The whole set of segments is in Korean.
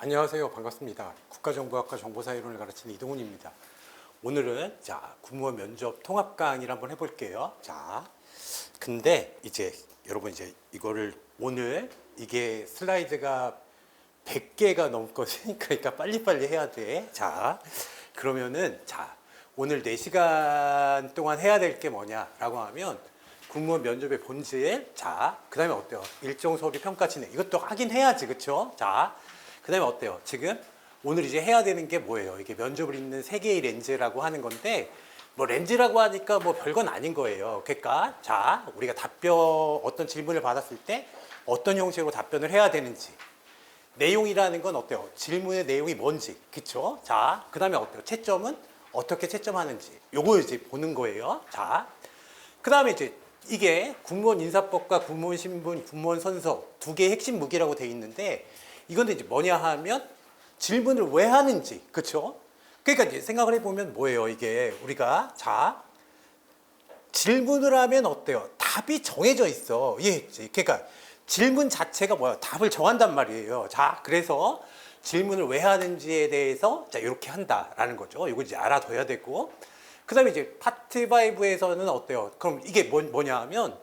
안녕하세요. 반갑습니다. 국가정보학과 정보사이론을 가르치는 이동훈입니다. 오늘은 공무원 면접 통합 강의를 한번 해볼게요. 근데 이제 여러분 이거를 오늘 이게 슬라이드가 100개가 넘거든. 그러니까 빨리빨리 해야 돼. 그러면은 오늘 4시간 동안 해야 될 게 뭐냐라고 하면 공무원 면접의 본질, 그 다음에 어때요? 일정 서류 평가 진행, 이것도 하긴 해야지, 그쵸? 그 다음에 어때요? 지금 오늘 이제 해야 되는 게 뭐예요? 이게 면접을 잇는 3개의 렌즈라고 하는 건데, 뭐 렌즈라고 하니까 뭐 별건 아닌 거예요. 그러니까 우리가 어떤 질문을 받았을 때 어떤 형식으로 답변을 해야 되는지, 내용이라는 건 어때요? 질문의 내용이 뭔지, 그쵸? 그 다음에 어때요? 채점은 어떻게 채점하는지, 요거 이제 보는 거예요. 그 다음에 이제 이게 공무원 인사법과 공무원 신분, 공무원 선서 2개의 핵심 무기라고 돼 있는데, 이건 이제 뭐냐 하면 질문을 왜 하는지, 그쵸? 그러니까 이제 생각을 해보면 뭐예요? 이게 우리가 질문을 하면 어때요? 답이 정해져 있어. 이해했지? 그러니까 질문 자체가 뭐야? 답을 정한단 말이에요. 그래서 질문을 왜 하는지에 대해서 이렇게 한다라는 거죠. 이거 이제 알아둬야 되고. 그 다음에 이제 파트 5에서는 어때요? 그럼 이게 뭐냐 하면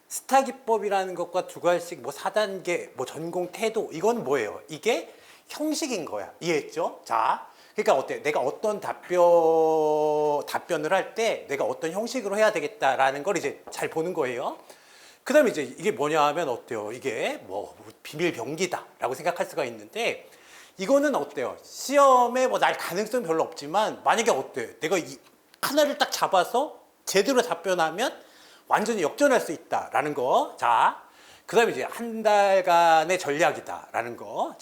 스타 기법이라는 것과 2가지씩 뭐 4단계, 뭐 전공 태도, 이건 뭐예요? 이게 형식인 거야. 이해했죠? 그러니까 어때? 내가 어떤 답변을 할 때 내가 어떤 형식으로 해야 되겠다라는 걸 이제 잘 보는 거예요. 그 다음에 이제 이게 뭐냐 하면 어때요? 이게 뭐 비밀 병기다라고 생각할 수가 있는데, 이거는 어때요? 시험에 뭐 날 가능성이 별로 없지만, 만약에 어때요? 내가 하나를 딱 잡아서 제대로 답변하면 완전히 역전할 수 있다라는 거. 그 다음에 이제 한 달간의 전략이다라는 거.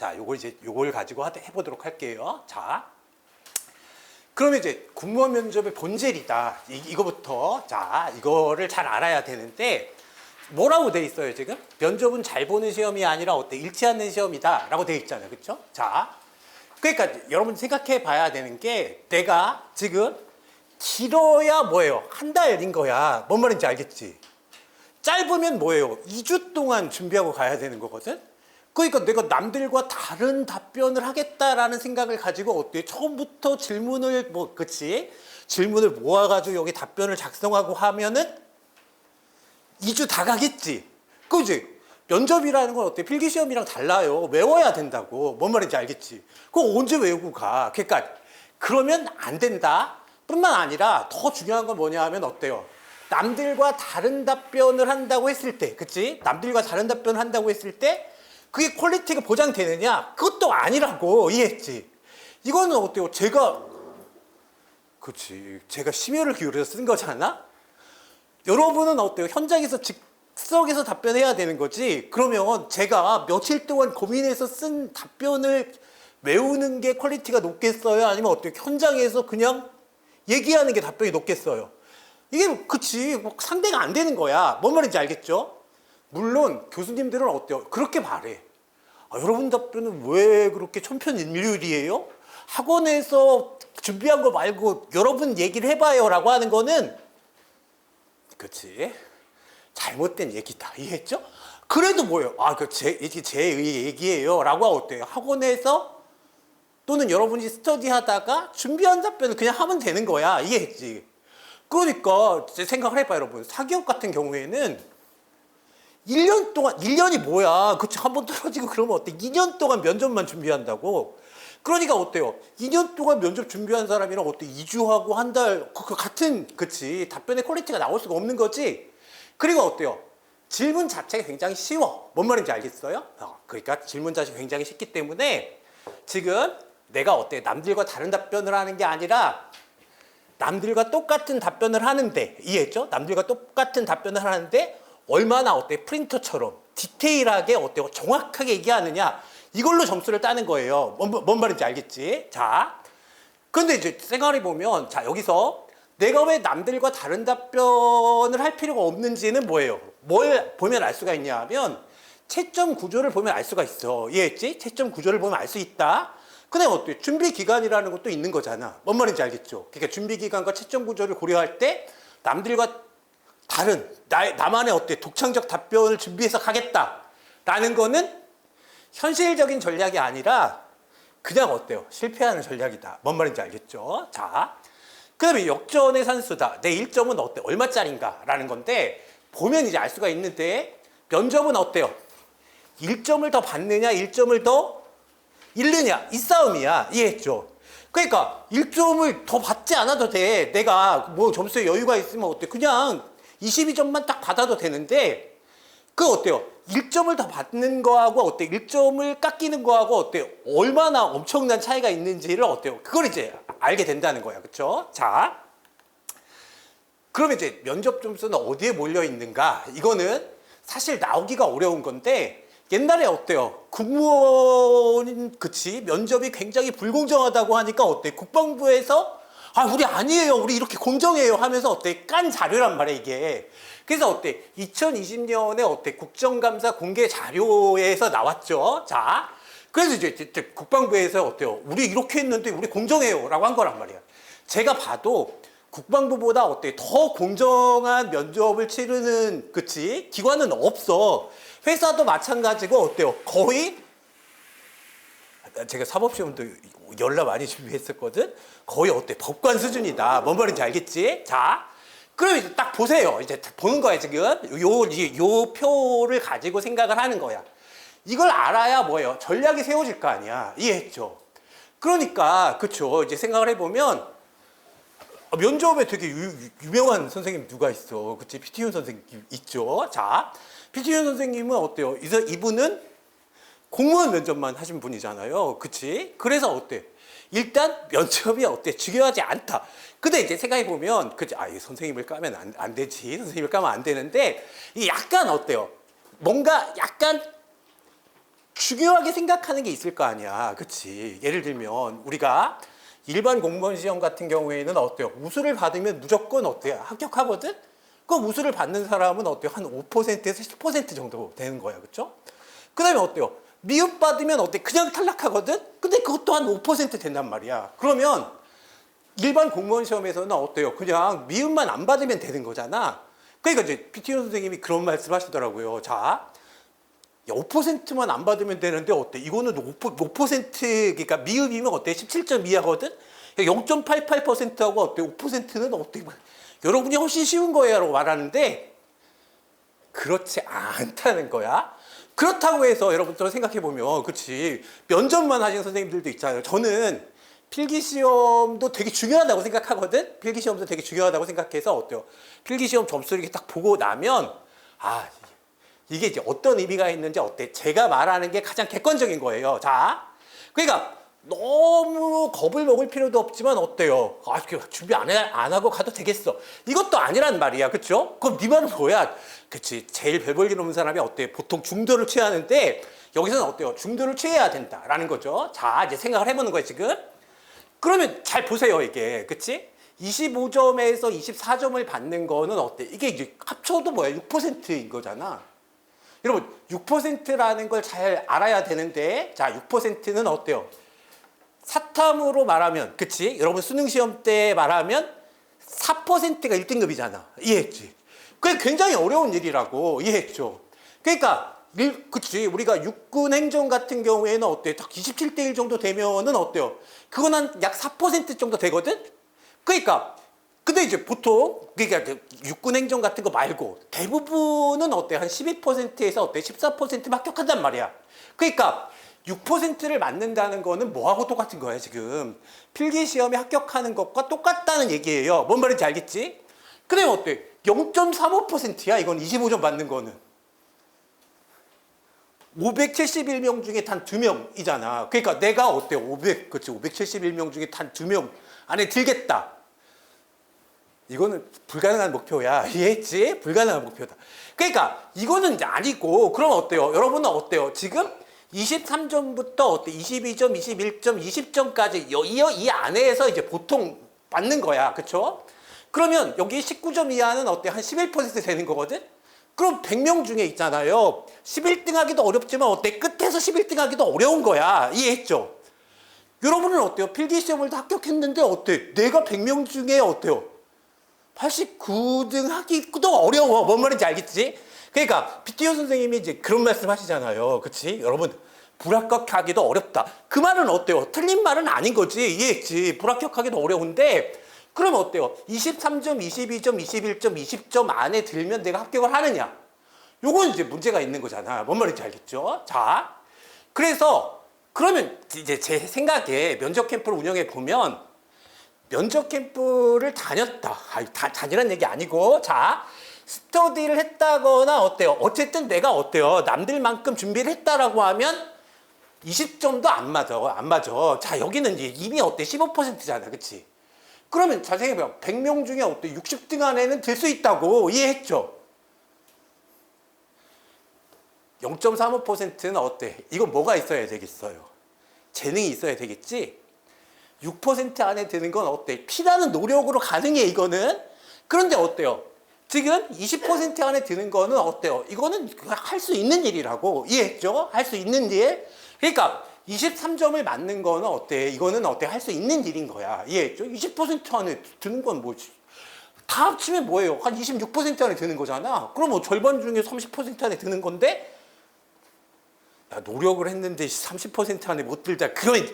요걸 가지고 해보도록 할게요. 그러면 이제 공무원 면접의 본질이다. 이거부터, 이거를 잘 알아야 되는데, 뭐라고 돼 있어요, 지금? 면접은 잘 보는 시험이 아니라 읽지 않는 시험이다. 라고 돼 있잖아요. 그쵸? 그러니까 여러분 생각해 봐야 되는 게, 내가 지금 길어야 뭐예요? 한 달인 거야. 뭔 말인지 알겠지? 짧으면 뭐예요? 2주 동안 준비하고 가야 되는 거거든? 그러니까 내가 남들과 다른 답변을 하겠다라는 생각을 가지고 처음부터 질문을 질문을 모아가지고 여기 답변을 작성하고 하면은 2주 다 가겠지? 그지? 면접이라는 건 필기시험이랑 달라요. 외워야 된다고. 뭔 말인지 알겠지? 그거 언제 외우고 가? 그러니까 그러면 안 된다. 뿐만 아니라 더 중요한 건 뭐냐 하면 어때요? 남들과 다른 답변을 한다고 했을 때, 그치? 남들과 다른 답변을 한다고 했을 때 그게 퀄리티가 보장되느냐? 그것도 아니라고. 이해했지? 이거는 어때요? 제가 심혈을 기울여서 쓴 거잖아? 여러분은 어때요? 현장에서 즉석에서 답변해야 되는 거지. 그러면 제가 며칠 동안 고민해서 쓴 답변을 외우는 게 퀄리티가 높겠어요? 아니면 어때요? 현장에서 그냥 얘기하는 게 답변이 높겠어요? 이게 상대가 안 되는 거야. 뭔 말인지 알겠죠? 물론 교수님들은 어때요? 그렇게 말해. 여러분 답변은 왜 그렇게 천편일률이에요? 학원에서 준비한 거 말고 여러분 얘기를 해봐요 라고 하는 거는 잘못된 얘기다. 이해했죠? 그래도 뭐예요? 이게 제 얘기예요 라고 어때요? 학원에서 또는 여러분이 스터디하다가 준비한 답변을 그냥 하면 되는 거야. 이해했지? 그러니까 생각을 해봐요, 여러분. 사기업 같은 경우에는 1년 동안, 1년이 뭐야? 한번 떨어지고 그러면 어때? 2년 동안 면접만 준비한다고? 그러니까 어때요? 2년 동안 면접 준비한 사람이랑 2주하고 한 달, 같은, 답변의 퀄리티가 나올 수가 없는 거지? 그리고 어때요? 질문 자체가 굉장히 쉬워. 뭔 말인지 알겠어요? 그러니까 질문 자체가 굉장히 쉽기 때문에 지금 내가 남들과 다른 답변을 하는 게 아니라 남들과 똑같은 답변을 하는데, 이해했죠? 남들과 똑같은 답변을 하는데 얼마나 프린터처럼 디테일하게 정확하게 얘기하느냐, 이걸로 점수를 따는 거예요. 뭔 말인지 알겠지? 근데 이제 생각해 보면 여기서 내가 왜 남들과 다른 답변을 할 필요가 없는지는 뭐예요? 뭘 보면 알 수가 있냐 하면 채점 구조를 보면 알 수가 있어. 이해했지? 채점 구조를 보면 알 수 있다. 근데 준비 기간이라는 것도 있는 거잖아. 뭔 말인지 알겠죠? 그러니까 준비 기간과 채점 구조를 고려할 때 남들과 다른 나만의 독창적 답변을 준비해서 가겠다라는 거는 현실적인 전략이 아니라 그냥 어때요? 실패하는 전략이다. 뭔 말인지 알겠죠? 자, 그 다음에 역전의 산수다. 내 1점은 어때? 얼마짜린가? 라는 건데, 보면 이제 알 수가 있는데, 면접은 어때요? 1점을 더 받느냐, 1점을 더 잃느냐, 이 싸움이야. 이해했죠? 그러니까 1점을 더 받지 않아도 돼. 내가 뭐 점수에 여유가 있으면 어때? 그냥 22점만 딱 받아도 되는데, 그 어때요? 1점을 더 받는 거하고 어때? 1점을 깎이는 거하고 어때요? 얼마나 엄청난 차이가 있는지를 어때요? 그걸 이제 알게 된다는 거야. 그쵸? 자, 그러면 이제 면접 점수는 어디에 몰려 있는가? 이거는 사실 나오기가 어려운 건데, 옛날에 어때요? 국무원, 그치? 면접이 굉장히 불공정하다고 하니까 어때? 국방부에서 우리 아니에요. 우리 이렇게 공정해요. 하면서 어때? 깐 자료란 말이야, 이게. 그래서 어때? 2020년에 어때? 국정감사 공개 자료에서 나왔죠. 자, 그래서 이제 국방부에서 어때요? 우리 이렇게 했는데 우리 공정해요. 라고 한 거란 말이야. 제가 봐도 국방부보다 어때? 더 공정한 면접을 치르는, 그치? 기관은 없어. 회사도 마찬가지고 어때요? 거의 제가 사법시험도 열나 많이 준비했었거든. 거의 어때? 법관 수준이다. 뭔 말인지 알겠지? 자, 그럼 이제 딱 보세요. 이제 보는 거야 지금. 요 표를 가지고 생각을 하는 거야. 이걸 알아야 뭐예요? 전략이 세워질 거 아니야. 이해했죠? 그러니까 그쵸. 이제 생각을 해보면 면접에 되게 유명한 선생님 누가 있어? 그치? 피티윤 선생님 있죠. 자, 피티윤 선생님은 어때요? 이분은 공무원 면접만 하신 분이잖아요. 그치? 그래서 어때? 일단 면접이 어때? 중요하지 않다. 근데 이제 생각해보면, 그치? 이 선생님을 까면 안 되지. 선생님을 까면 안 되는데, 이게 약간 어때요? 뭔가 약간 중요하게 생각하는 게 있을 거 아니야. 그치? 예를 들면, 우리가 일반 공무원 시험 같은 경우에는 어때요? 우수를 받으면 무조건 어때요? 합격하거든? 그 우수를 받는 사람은 어때요? 한 5%에서 10% 정도 되는 거야. 그쵸? 그 다음에 어때요? 미흡 받으면 어때? 그냥 탈락하거든? 근데 그것도 한 5% 된단 말이야. 그러면 일반 공무원 시험에서는 어때요? 그냥 미흡만 안 받으면 되는 거잖아. 그러니까 이제 피티윤 선생님이 그런 말씀 하시더라고요. 자, 5%만 안 받으면 되는데 어때? 이거는 5% 그러니까 미흡이면 어때? 17.2하거든? 0.88%하고 어때? 5%는 어때? 여러분이 훨씬 쉬운 거예요 라고 말하는데 그렇지 않다는 거야. 그렇다고 해서 여러분들 생각해보면 그치 면접만 하시는 선생님들도 있잖아요. 저는 필기시험도 되게 중요하다고 생각하거든. 필기시험도 되게 중요하다고 생각해서 어때요? 필기시험 점수를 이렇게 딱 보고 나면 이게 이제 어떤 의미가 있는지 어때? 제가 말하는 게 가장 객관적인 거예요. 자, 그러니까 너무 겁을 먹을 필요도 없지만 어때요? 준비 안 하고 가도 되겠어. 이것도 아니란 말이야. 그쵸? 그럼 네 말은 뭐야? 그치. 제일 별 볼 일 없는 사람이 어때요? 보통 중도를 취하는데 여기서는 어때요? 중도를 취해야 된다라는 거죠. 자, 이제 생각을 해보는 거예요, 지금. 그러면 잘 보세요, 이게. 그치? 25점에서 24점을 받는 거는 어때? 이게 이제 합쳐도 뭐야? 6%인 거잖아. 여러분, 6%라는 걸 잘 알아야 되는데, 자, 6%는 어때요? 사탐으로 말하면, 그치? 여러분 수능 시험 때 말하면 4%가 1등급이잖아. 이해했지? 그게 굉장히 어려운 일이라고. 이해했죠? 그러니까, 그치? 우리가 육군 행정 같은 경우에는 어때요? 딱 27대 1 정도 되면은 어때요? 그건 한 약 4% 정도 되거든? 그러니까, 근데 이제 보통, 그러니까 육군 행정 같은 거 말고 대부분은 어때? 한 12%에서 어때? 14% 합격한단 말이야. 그러니까 6%를 맞는다는 거는 뭐하고 똑같은 거야, 지금. 필기시험에 합격하는 것과 똑같다는 얘기예요. 뭔 말인지 알겠지? 근데 어때? 0.35%야, 이건 25점 받는 거는. 571명 중에 단 2명이잖아. 그러니까 내가 어때? 그치, 571명 중에 단 2명 안에 들겠다. 이거는 불가능한 목표야. 이해했지? 불가능한 목표다. 그러니까 이거는 이제 아니고, 그럼 어때요? 여러분은 어때요? 지금 23점부터 어때? 22점, 21점, 20점까지 이 안에서 이제 보통 받는 거야. 그쵸? 그러면 여기 19점 이하는 어때? 한 11% 되는 거거든? 그럼 100명 중에 있잖아요. 11등 하기도 어렵지만 어때? 끝에서 11등 하기도 어려운 거야. 이해했죠? 여러분은 어때요? 필기시험을 다 합격했는데 어때? 내가 100명 중에 어때요? 89등 하기도 어려워. 뭔 말인지 알겠지? 그러니까 피티오 선생님이 이제 그런 말씀 하시잖아요. 그치? 여러분 불합격하기도 어렵다. 그 말은 어때요? 틀린 말은 아닌 거지. 이해했지? 불합격하기도 어려운데 그럼 어때요? 23점, 22점, 21점, 20점 안에 들면 내가 합격을 하느냐? 요건 이제 문제가 있는 거잖아. 뭔 말인지 알겠죠? 자, 그래서 그러면 이제 제 생각에 면접 캠프를 운영해 보면 면접 캠프를 다녔다. 다니란 얘기 아니고, 자, 스터디를 했다거나 어때요? 어쨌든 내가 어때요? 남들만큼 준비를 했다라고 하면 20점도 안 맞아. 안 맞아. 자, 여기는 이제 이미 어때? 15%잖아. 그치? 그러면 잘 생각해봐요. 100명 중에 어때? 60등 안에는 들 수 있다고. 이해했죠? 0.35%는 어때? 이건 뭐가 있어야 되겠어요? 재능이 있어야 되겠지? 6% 안에 드는 건 어때? 피나는 노력으로 가능해, 이거는. 그런데 어때요? 지금 20% 안에 드는 거는 어때요? 이거는 할 수 있는 일이라고. 이해했죠? 할 수 있는 일. 그러니까 23점을 맞는 거는 어때? 이거는 어때? 할 수 있는 일인 거야. 이해했죠? 20% 안에 드는 건 뭐지? 다 합치면 뭐예요? 한 26% 안에 드는 거잖아. 그럼 뭐 절반 중에 30% 안에 드는 건데 야, 노력을 했는데 30% 안에 못 들자. 그러면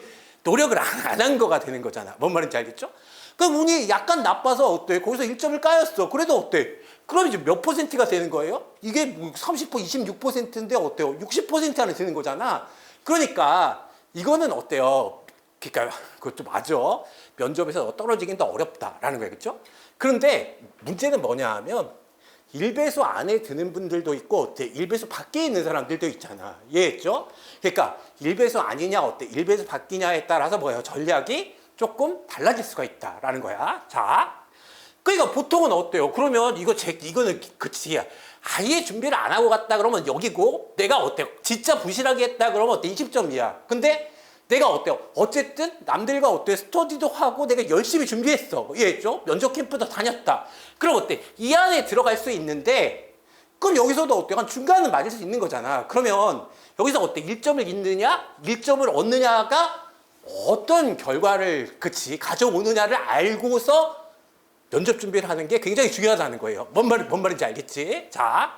노력을 안 한 거가 되는 거잖아. 뭔 말인지 알겠죠? 그럼 운이 약간 나빠서 어때? 거기서 1점을 까였어. 그래도 어때? 그럼 이제 몇 퍼센트가 되는 거예요? 이게 뭐 30%, 26%인데 어때요? 60% 안에 드는 거잖아. 그러니까 이거는 어때요? 그러니까 그것도 맞아. 면접에서 떨어지긴 더 어렵다라는 거겠죠? 그런데 문제는 뭐냐 하면 1배수 안에 드는 분들도 있고 어때? 1배수 밖에 있는 사람들도 있잖아. 이해했죠? 그러니까 1배수 아니냐 어때? 1배수 밖이냐에 따라서 뭐예요? 전략이 조금 달라질 수가 있다라는 거야. 자, 그러니까 보통은 어때요? 그러면 이거는 그치. 아예 준비를 안 하고 갔다 그러면 여기고 내가 어때요? 진짜 부실하게 했다 그러면 어때? 20점이야. 근데 내가 어때요? 어쨌든 남들과 어때? 스터디도 하고 내가 열심히 준비했어. 이해했죠? 면접 캠프도 다녔다. 그럼 어때? 이 안에 들어갈 수 있는데 그럼 여기서도 어때? 한 중간은 맞을 수 있는 거잖아. 그러면 여기서 어때? 1점을 잃느냐? 1점을 얻느냐가 어떤 결과를 가져오느냐를 알고서 면접 준비를 하는 게 굉장히 중요하다는 거예요. 뭔 말인지 알겠지? 자,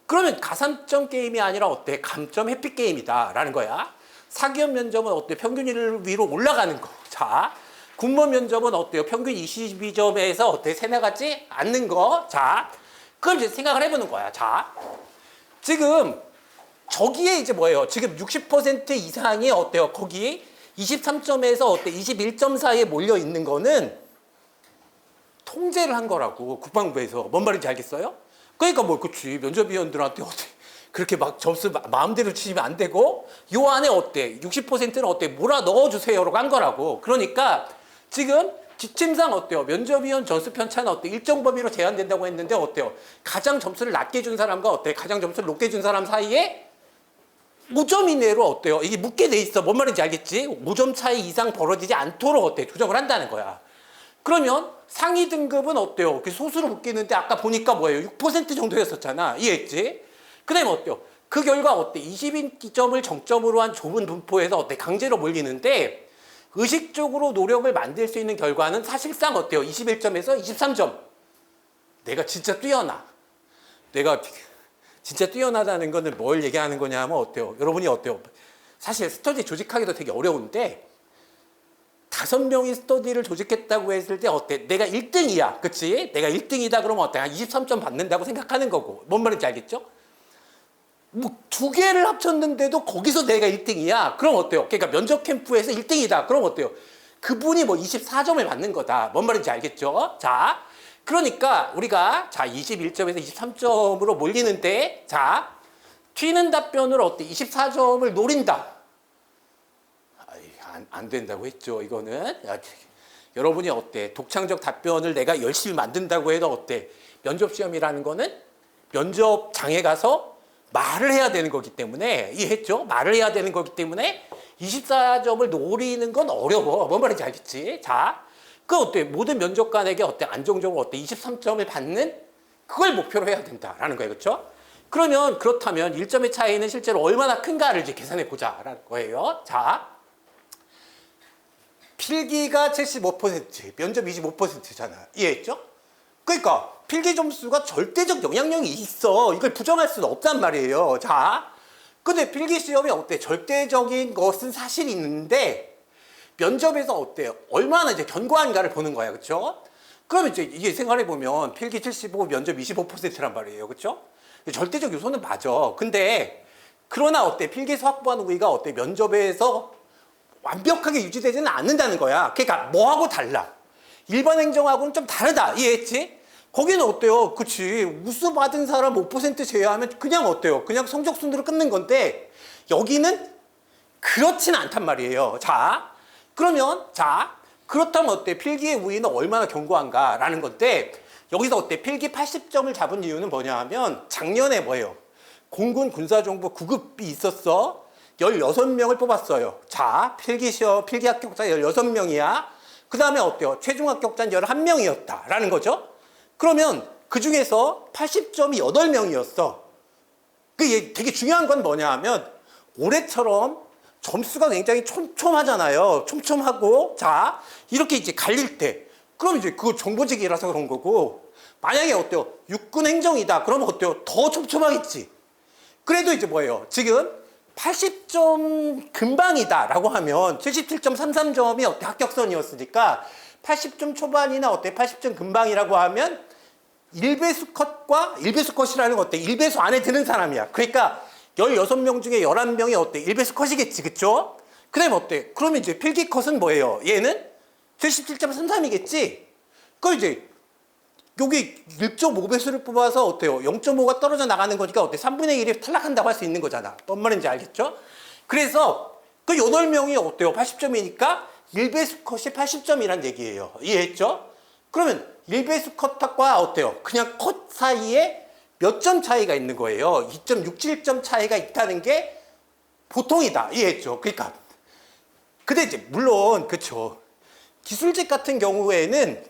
그러면 가산점 게임이 아니라 어때? 감점 해피 게임이다라는 거야. 사기업 면접은 어때? 평균 위로 올라가는 거. 자, 군법 면접은 어때요? 평균 22점에서 어때? 새나가지 않는 거. 자, 그럼 이제 생각을 해보는 거야. 자, 지금 저기에 이제 뭐예요? 지금 60% 이상이 어때요? 거기 23점에서 어때? 21점 사이에 몰려 있는 거는 통제를 한 거라고, 국방부에서. 뭔 말인지 알겠어요? 그러니까 뭐, 그치. 면접위원들한테 어때? 그렇게 막 점수 마음대로 치시면 안 되고, 요 안에 어때? 60%는 어때? 몰아 넣어주세요라고 한 거라고. 그러니까 지금 지침상 어때요? 면접위원 점수 편차는 어때? 일정 범위로 제한된다고 했는데 어때요? 가장 점수를 낮게 준 사람과 어때? 가장 점수를 높게 준 사람 사이에 5점 이내로 어때요? 이게 묻게 돼 있어. 뭔 말인지 알겠지? 5점 차이 이상 벌어지지 않도록 어때? 조정을 한다는 거야. 그러면 상위 등급은 어때요? 소수로 묶이는데 아까 보니까 뭐예요? 6% 정도였었잖아. 이해했지? 그 다음에 어때요? 그 결과 어때? 22점을 정점으로 한 좁은 분포에서 어때? 강제로 몰리는데 의식적으로 노력을 만들 수 있는 결과는 사실상 어때요? 21점에서 23점. 내가 진짜 뛰어나. 내가 진짜 뛰어나다는 거는 뭘 얘기하는 거냐 하면 어때요? 여러분이 어때요? 사실 스터디 조직하기도 되게 어려운데 5명이 스터디를 조직했다고 했을 때 어때? 내가 1등이야. 그치? 내가 1등이다 그러면 어때? 한 23점 받는다고 생각하는 거고. 뭔 말인지 알겠죠? 뭐 2개를 합쳤는데도 거기서 내가 1등이야. 그럼 어때요? 그러니까 면접 캠프에서 1등이다. 그럼 어때요? 그분이 뭐 24점을 받는 거다. 뭔 말인지 알겠죠? 자, 그러니까 우리가 자 21점에서 23점으로 몰리는데 자 튀는 답변으로 어때? 24점을 노린다. 안 된다고 했죠. 이거는 여러분이 어때? 독창적 답변을 내가 열심히 만든다고 해도 어때? 면접 시험이라는 거는 면접장에 가서 말을 해야 되는 거기 때문에 이해했죠? 말을 해야 되는 거기 때문에 24점을 노리는 건 어려워. 뭔 말인지 알겠지? 자, 그 어때? 모든 면접관에게 어때? 안정적으로 어때? 23점을 받는 그걸 목표로 해야 된다라는 거예요. 그렇죠? 그러면 그렇다면 1점의 차이는 실제로 얼마나 큰가를 이제 계산해 보자라는 거예요. 자, 필기가 75%, 면접 25%잖아. 이해했죠? 그러니까 필기 점수가 절대적 영향력이 있어. 이걸 부정할 수는 없단 말이에요. 자, 근데 필기시험이 어때? 절대적인 것은 사실 있는데 면접에서 어때요? 얼마나 이제 견고한가를 보는 거야, 그렇죠? 그러면 이제 이게 생각해 보면 필기 75, 면접 25%란 말이에요, 그렇죠? 절대적 요소는 맞아. 근데 그러나 어때? 필기에서 확보하는 우위가 어때? 면접에서 완벽하게 유지되지는 않는다는 거야. 그러니까 뭐하고 달라? 일반 행정하고는 좀 다르다. 이해했지? 거기는 어때요? 그치. 우수 받은 사람 5% 제외하면 그냥 어때요? 그냥 성적 순으로 끊는 건데 여기는 그렇진 않단 말이에요. 자, 그러면 자, 그렇다면 어때? 필기의 우위는 얼마나 견고한가? 라는 건데 여기서 어때? 필기 80점을 잡은 이유는 뭐냐 하면 작년에 뭐예요? 공군 군사정보 9급이 있었어. 16명을 뽑았어요. 자, 필기시험, 필기 합격자 16명이야. 그 다음에 어때요? 최종 합격자는 11명이었다. 라는 거죠. 그러면 그 중에서 80점이 8명이었어. 그게 되게 중요한 건 뭐냐 하면 올해처럼 점수가 굉장히 촘촘하잖아요. 촘촘하고, 자, 이렇게 이제 갈릴 때. 그럼 이제 그거 정보직이라서 그런 거고, 만약에 어때요? 육군 행정이다. 그러면 어때요? 더 촘촘하겠지. 그래도 이제 뭐예요? 지금 80점 금방이다 라고 하면 77.33점이 어때? 합격선이었으니까 80점 초반이나 어때? 80점 금방이라고 하면 1배수 컷과 1배수 컷이라는 건 어때? 1배수 안에 드는 사람이야. 그러니까 16명 중에 11명이 어때? 1배수 컷이겠지. 그쵸? 그 다음에 어때? 그러면 이제 필기 컷은 뭐예요? 얘는 77.33이겠지? 그럼 이제 여기 1.5배수를 뽑아서 어때요? 0.5가 떨어져 나가는 거니까 어때? 3분의 1이 탈락한다고 할 수 있는 거잖아. 뭔 말인지 알겠죠? 그래서 그 8명이 어때요? 80점이니까 1배수 컷이 80점이란 얘기예요. 이해했죠? 그러면 1배수 컷과 어때요? 그냥 컷 사이에 몇 점 차이가 있는 거예요. 2.67점 차이가 있다는 게 보통이다. 이해했죠? 그러니까 근데 이제 물론 그쵸. 기술직 같은 경우에는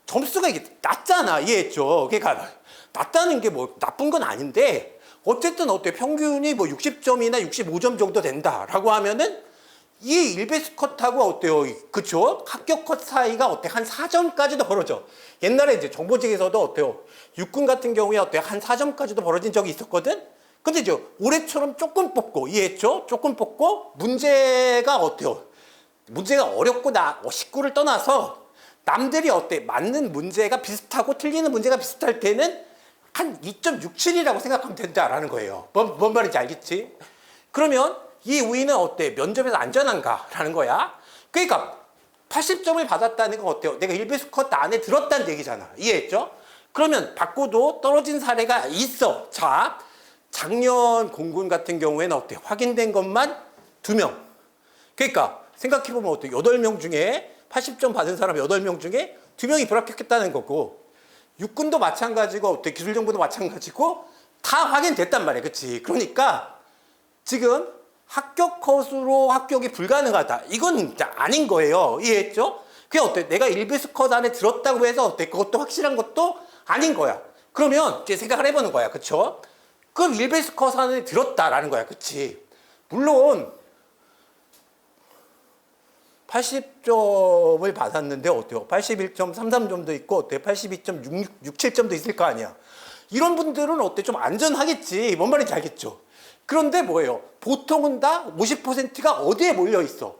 점수가 이게 낮잖아. 이해했죠? 그러니까 낮다는 게 뭐 나쁜 건 아닌데 어쨌든 어때? 평균이 뭐 60점이나 65점 정도 된다라고 하면은 이 1배수 컷하고 어때요? 그쵸? 합격 컷 사이가 어때? 한 4점까지도 벌어져. 옛날에 이제 정보직에서도 어때요? 육군 같은 경우에 어때요? 한 4점까지도 벌어진 적이 있었거든? 근데 이제 올해처럼 조금 뽑고, 이해했죠? 조금 뽑고, 문제가 어때요? 문제가 어렵고 쉽고를 떠나서 남들이 어때? 맞는 문제가 비슷하고 틀리는 문제가 비슷할 때는 한 2.67이라고 생각하면 된다라는 거예요. 뭔 말인지 알겠지? 그러면 이 우위는 어때? 면접에서 안전한가라는 거야. 그러니까 80점을 받았다는 건 어때요? 내가 1배수 컷 안에 들었다는 얘기잖아. 이해했죠? 그러면 받고도 떨어진 사례가 있어. 자, 작년 공군 같은 경우에는 어때? 확인된 것만 2명. 그러니까 생각해보면 어때? 8명 중에 80점 받은 사람 8명 중에 2명이 불합격했다는 거고 육군도 마찬가지고 어때? 기술정보도 마찬가지고 다 확인됐단 말이야. 그치? 그러니까 지금 합격 컷으로 합격이 불가능하다. 이건 진짜 아닌 거예요. 이해했죠? 그게 어때? 내가 1배수 컷 안에 들었다고 해서 어때? 그것도 확실한 것도 아닌 거야. 그러면 이제 생각을 해보는 거야. 그쵸? 그럼 1배수 컷 안에 들었다라는 거야. 그치? 물론 80점을 받았는데 어때요? 81.33점도 있고 어때? 82.67점도 있을 거 아니야. 이런 분들은 어때? 좀 안전하겠지. 뭔 말인지 알겠죠? 그런데 뭐예요? 보통은 다 50%가 어디에 몰려 있어?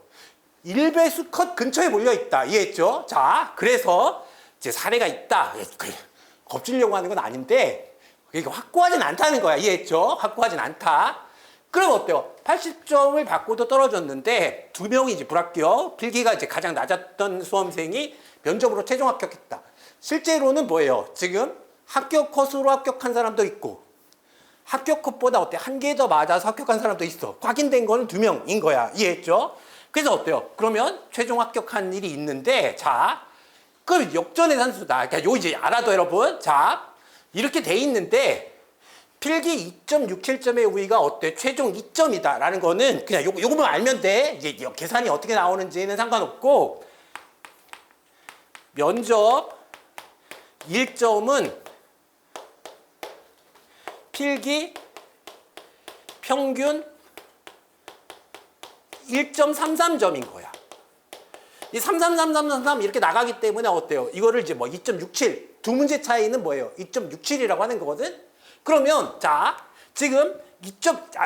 1배수 컷 근처에 몰려 있다. 이해했죠? 자, 그래서 이제 사례가 있다. 겁주려고 하는 건 아닌데 그게 확고하진 않다는 거야. 이해했죠? 확고하진 않다. 그럼 어때요? 80점을 받고도 떨어졌는데 2명이 이제 불합격, 필기가 이제 가장 낮았던 수험생이 면접으로 최종 합격했다. 실제로는 뭐예요? 지금 합격 컷으로 합격한 사람도 있고 합격 컷보다 어때? 한 개 더 맞아서 합격한 사람도 있어. 확인된 거는 2명인 거야. 이해했죠? 그래서 어때요? 그러면 최종 합격한 일이 있는데 자, 그 역전의 산수다. 그러니까 요 이제 알아도 여러분. 자, 이렇게 돼 있는데 필기 2.67점의 우위가 어때? 최종 2점이다 라는 거는 그냥 요거만 알면 돼. 이제 계산이 어떻게 나오는지는 상관없고 면접 1점은 필기 평균 1.33점인 거야. 이 333333 이렇게 나가기 때문에 어때요? 이거를 이제 뭐 2.67 두 문제 차이는 뭐예요? 2.67이라고 하는 거거든. 그러면 자, 지금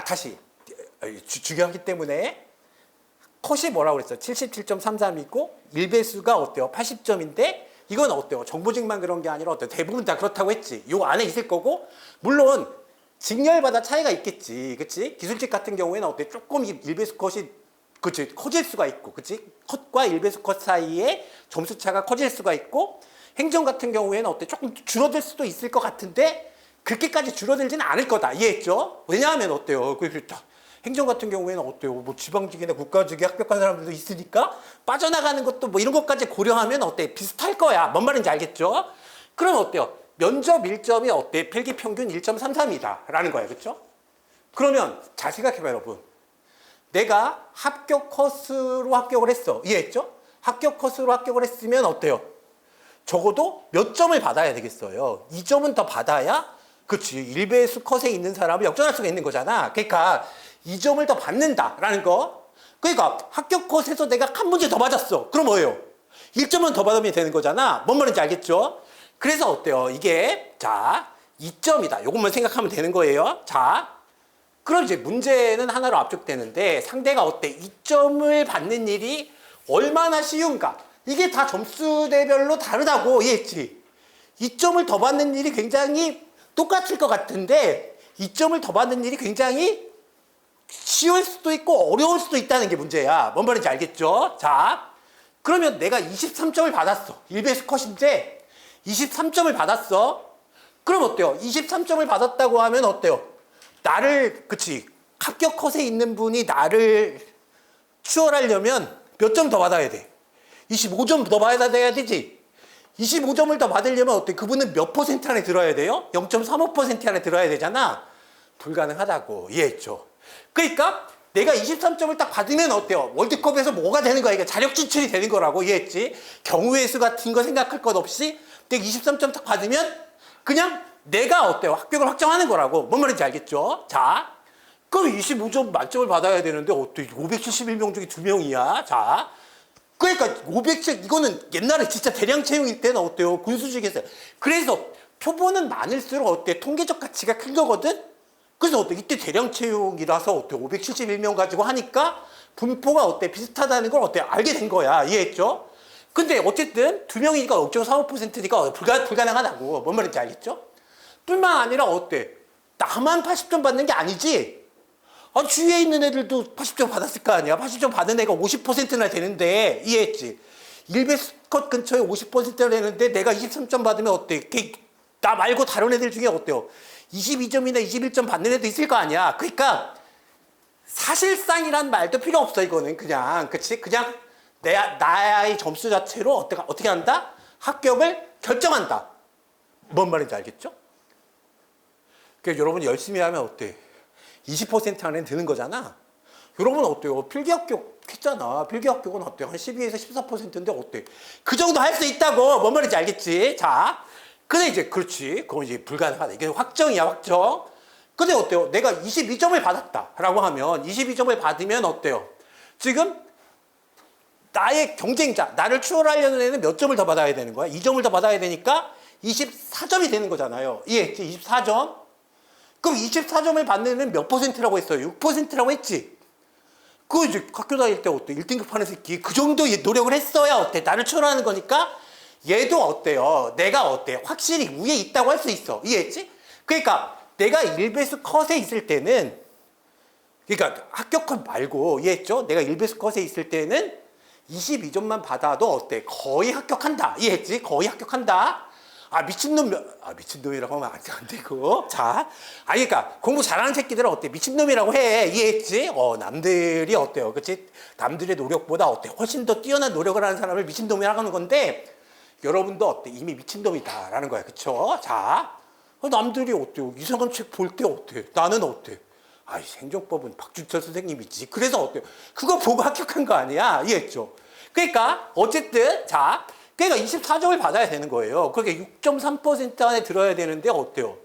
다시 중요하기 때문에 컷이 뭐라고 그랬어요? 77.33이고 1배수가 어때요? 80점인데 이건 어때요? 정보직만 그런 게 아니라 어때요? 대부분 다 그렇다고 했지. 요 안에 있을 거고 물론 직렬마다 차이가 있겠지. 그치? 기술직 같은 경우에는 어때? 조금 1배수 컷이 그치? 커질 수가 있고 그치? 컷과 1배수 컷 사이에 점수 차가 커질 수가 있고 행정 같은 경우에는 어때? 조금 줄어들 수도 있을 것 같은데 그렇게까지 줄어들지는 않을 거다. 이해했죠? 왜냐하면 어때요? 행정 같은 경우에는 어때요? 뭐 지방직이나 국가직에 합격한 사람들도 있으니까 빠져나가는 것도 뭐 이런 것까지 고려하면 어때? 비슷할 거야. 뭔 말인지 알겠죠? 그럼 어때요? 면접 1점이 어때? 필기 평균 1.33이다. 라는 거예요. 그렇죠? 그러면 잘 생각해봐요, 여러분. 내가 합격 컷으로 합격을 했어. 이해했죠? 합격 컷으로 합격을 했으면 어때요? 적어도 몇 점을 받아야 되겠어요? 2점은 더 받아야 그치 1배수 컷에 있는 사람을 역전할 수가 있는 거잖아. 그러니까 2점을 더 받는다라는 거. 그러니까 합격 컷에서 내가 한 문제 더 맞았어. 그럼 뭐예요? 1점은 더 받으면 되는 거잖아. 뭔 말인지 알겠죠? 그래서 어때요? 이게 자 2점이다. 요것만 생각하면 되는 거예요. 자 그럼 이제 문제는 하나로 압축되는데 상대가 어때? 2점을 받는 일이 얼마나 쉬운가? 이게 다 점수대별로 다르다고 이해했지? 2점을 더 받는 일이 굉장히 똑같을 것 같은데 2점을 더 받는 일이 굉장히 쉬울 수도 있고 어려울 수도 있다는 게 문제야. 뭔 말인지 알겠죠? 자, 그러면 내가 23점을 받았어. 1배수 컷인데 23점을 받았어. 그럼 어때요? 23점을 받았다고 하면 어때요? 나를 그치 합격 컷에 있는 분이 나를 추월하려면 몇 점 더 받아야 돼? 25점 더 받아야 되지? 25점을 더 받으려면 어때? 그분은 몇 퍼센트 안에 들어야 돼요? 0.35% 안에 들어야 되잖아. 불가능하다고 이해했죠? 그러니까 내가 23점을 딱 받으면 어때요? 월드컵에서 뭐가 되는 거야? 이게 자력 진출이 되는 거라고 이해했지? 경우의 수 같은 거 생각할 것 없이 내가 23점 딱 받으면 그냥 내가 어때요? 합격을 확정하는 거라고. 뭔 말인지 알겠죠? 자, 그럼 25점 만점을 받아야 되는데 어때? 571명 중에 2명이야. 자, 그러니까 500책 이거는 옛날에 진짜 대량 채용일 때는 어때요? 군수직에서. 그래서 표본은 많을수록 어때? 통계적 가치가 큰 거거든? 그래서 어때? 이때 대량 채용이라서 어때? 571명 가지고 하니까 분포가 어때? 비슷하다는 걸 어때? 알게 된 거야. 이해했죠? 근데 어쨌든 2명이니까 0.35%니까 불가능하다고. 뭔 말인지 알겠죠? 뿐만 아니라 어때? 나만 80점 받는 게 아니지? 주위에 있는 애들도 80점 받았을 거 아니야. 80점 받은 애가 50%나 되는데 이해했지? 1배수 컷 근처에 50%나 되는데 내가 23점 받으면 어때? 나 말고 다른 애들 중에 어때요? 22점이나 21점 받는 애도 있을 거 아니야. 그러니까 사실상이란 말도 필요 없어. 이거는 그냥 그치? 그냥 나의 점수 자체로 어떻게 한다? 합격을 결정한다. 뭔 말인지 알겠죠? 그러니까 여러분이 열심히 하면 어때? 20% 안에 드는 거잖아. 여러분 어때요? 필기 합격했잖아. 필기 합격은 어때요? 한 12에서 14%인데 어때? 그 정도 할 수 있다고. 뭔 말인지 알겠지? 자, 근데 이제 그렇지. 그건 이제 불가능하다. 이게 확정이야, 확정. 근데 어때요? 내가 22점을 받았다라고 하면 22점을 받으면 어때요? 지금 나의 경쟁자, 나를 추월하려는 애는 몇 점을 더 받아야 되는 거야? 2점을 더 받아야 되니까 24점이 되는 거잖아요. 이해했지? 24점. 그럼 24점을 받는 애는 몇 퍼센트라고 했어요? 6%라고 했지? 그 이제 학교 다닐 때 어때? 1등급 하는 새끼 그 정도 노력을 했어야 어때? 나를 추월하는 거니까 얘도 어때요? 내가 어때? 확실히 위에 있다고 할 수 있어. 이해했지? 그러니까 내가 1배수 컷에 있을 때는 그러니까 합격 컷 말고 이해했죠? 내가 1배수 컷에 있을 때는 22점만 받아도 어때? 거의 합격한다. 이해했지? 거의 합격한다. 미친놈이라고 하면 안 되고. 자, 그러니까 공부 잘하는 새끼들은 어때? 미친놈이라고 해. 이해했지? 남들이 어때요? 그치? 남들의 노력보다 어때? 훨씬 더 뛰어난 노력을 하는 사람을 미친놈이라고 하는 건데, 여러분도 어때? 이미 미친놈이다라는 거야. 그쵸? 자, 남들이 어때요? 이상한 책 볼 때 어때? 나는 어때? 행정법은 박준철 선생님이지. 그래서 어때요? 그거 보고 합격한 거 아니야? 이해했죠? 그러니까, 어쨌든, 자, 그러니까 24점을 받아야 되는 거예요. 그게 6.3% 안에 들어야 되는데 어때요?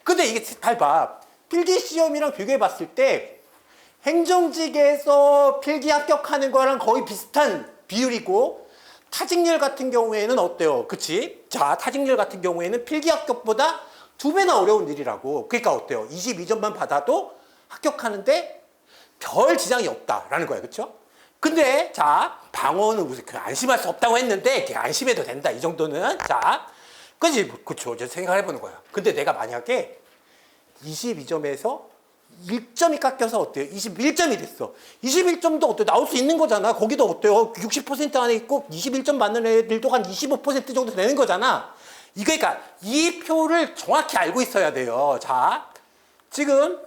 근데 이게 잘 봐. 필기 시험이랑 비교해 봤을 때 행정직에서 필기 합격하는 거랑 거의 비슷한 비율이고 타직렬 같은 경우에는 어때요? 그치? 자, 타직렬 같은 경우에는 필기 합격보다 2배나 어려운 일이라고. 그러니까 어때요? 22점만 받아도 합격하는데 별 지장이 없다라는 거예요. 그렇죠? 근데 자, 방어는 무슨 안심할 수 없다고 했는데 안심해도 된다. 이 정도는. 자, 그지? 그렇죠. 이제 생각을 해보는 거야. 근데 내가 만약에 22점에서 1점이 깎여서 어때요? 21점이 됐어. 21점도 어때요? 나올 수 있는 거잖아. 거기도 어때요? 60% 안에 있고 21점 받는 애들도 한 25% 정도 되는 거잖아. 그러니까 이 표를 정확히 알고 있어야 돼요. 자, 지금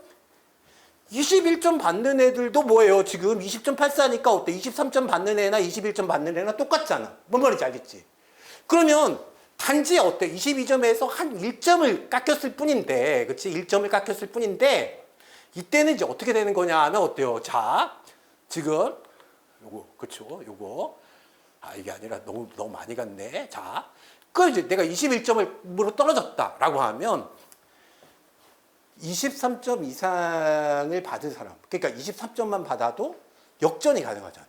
21점 받는 애들도 뭐예요? 지금 20.84니까 어때? 23점 받는 애나 21점 받는 애나 똑같잖아. 뭔 말인지 알겠지? 그러면 단지 어때? 22점에서 한 1점을 깎였을 뿐인데, 그치? 1점을 깎였을 뿐인데, 이때는 이제 어떻게 되는 거냐 하면 어때요? 자, 지금, 요거, 그쵸? 요거. 이게 아니라 너무 많이 갔네. 자, 그 이제 내가 21점으로 떨어졌다라고 하면, 23점 이상을 받은 사람, 그러니까 23점만 받아도 역전이 가능하잖아.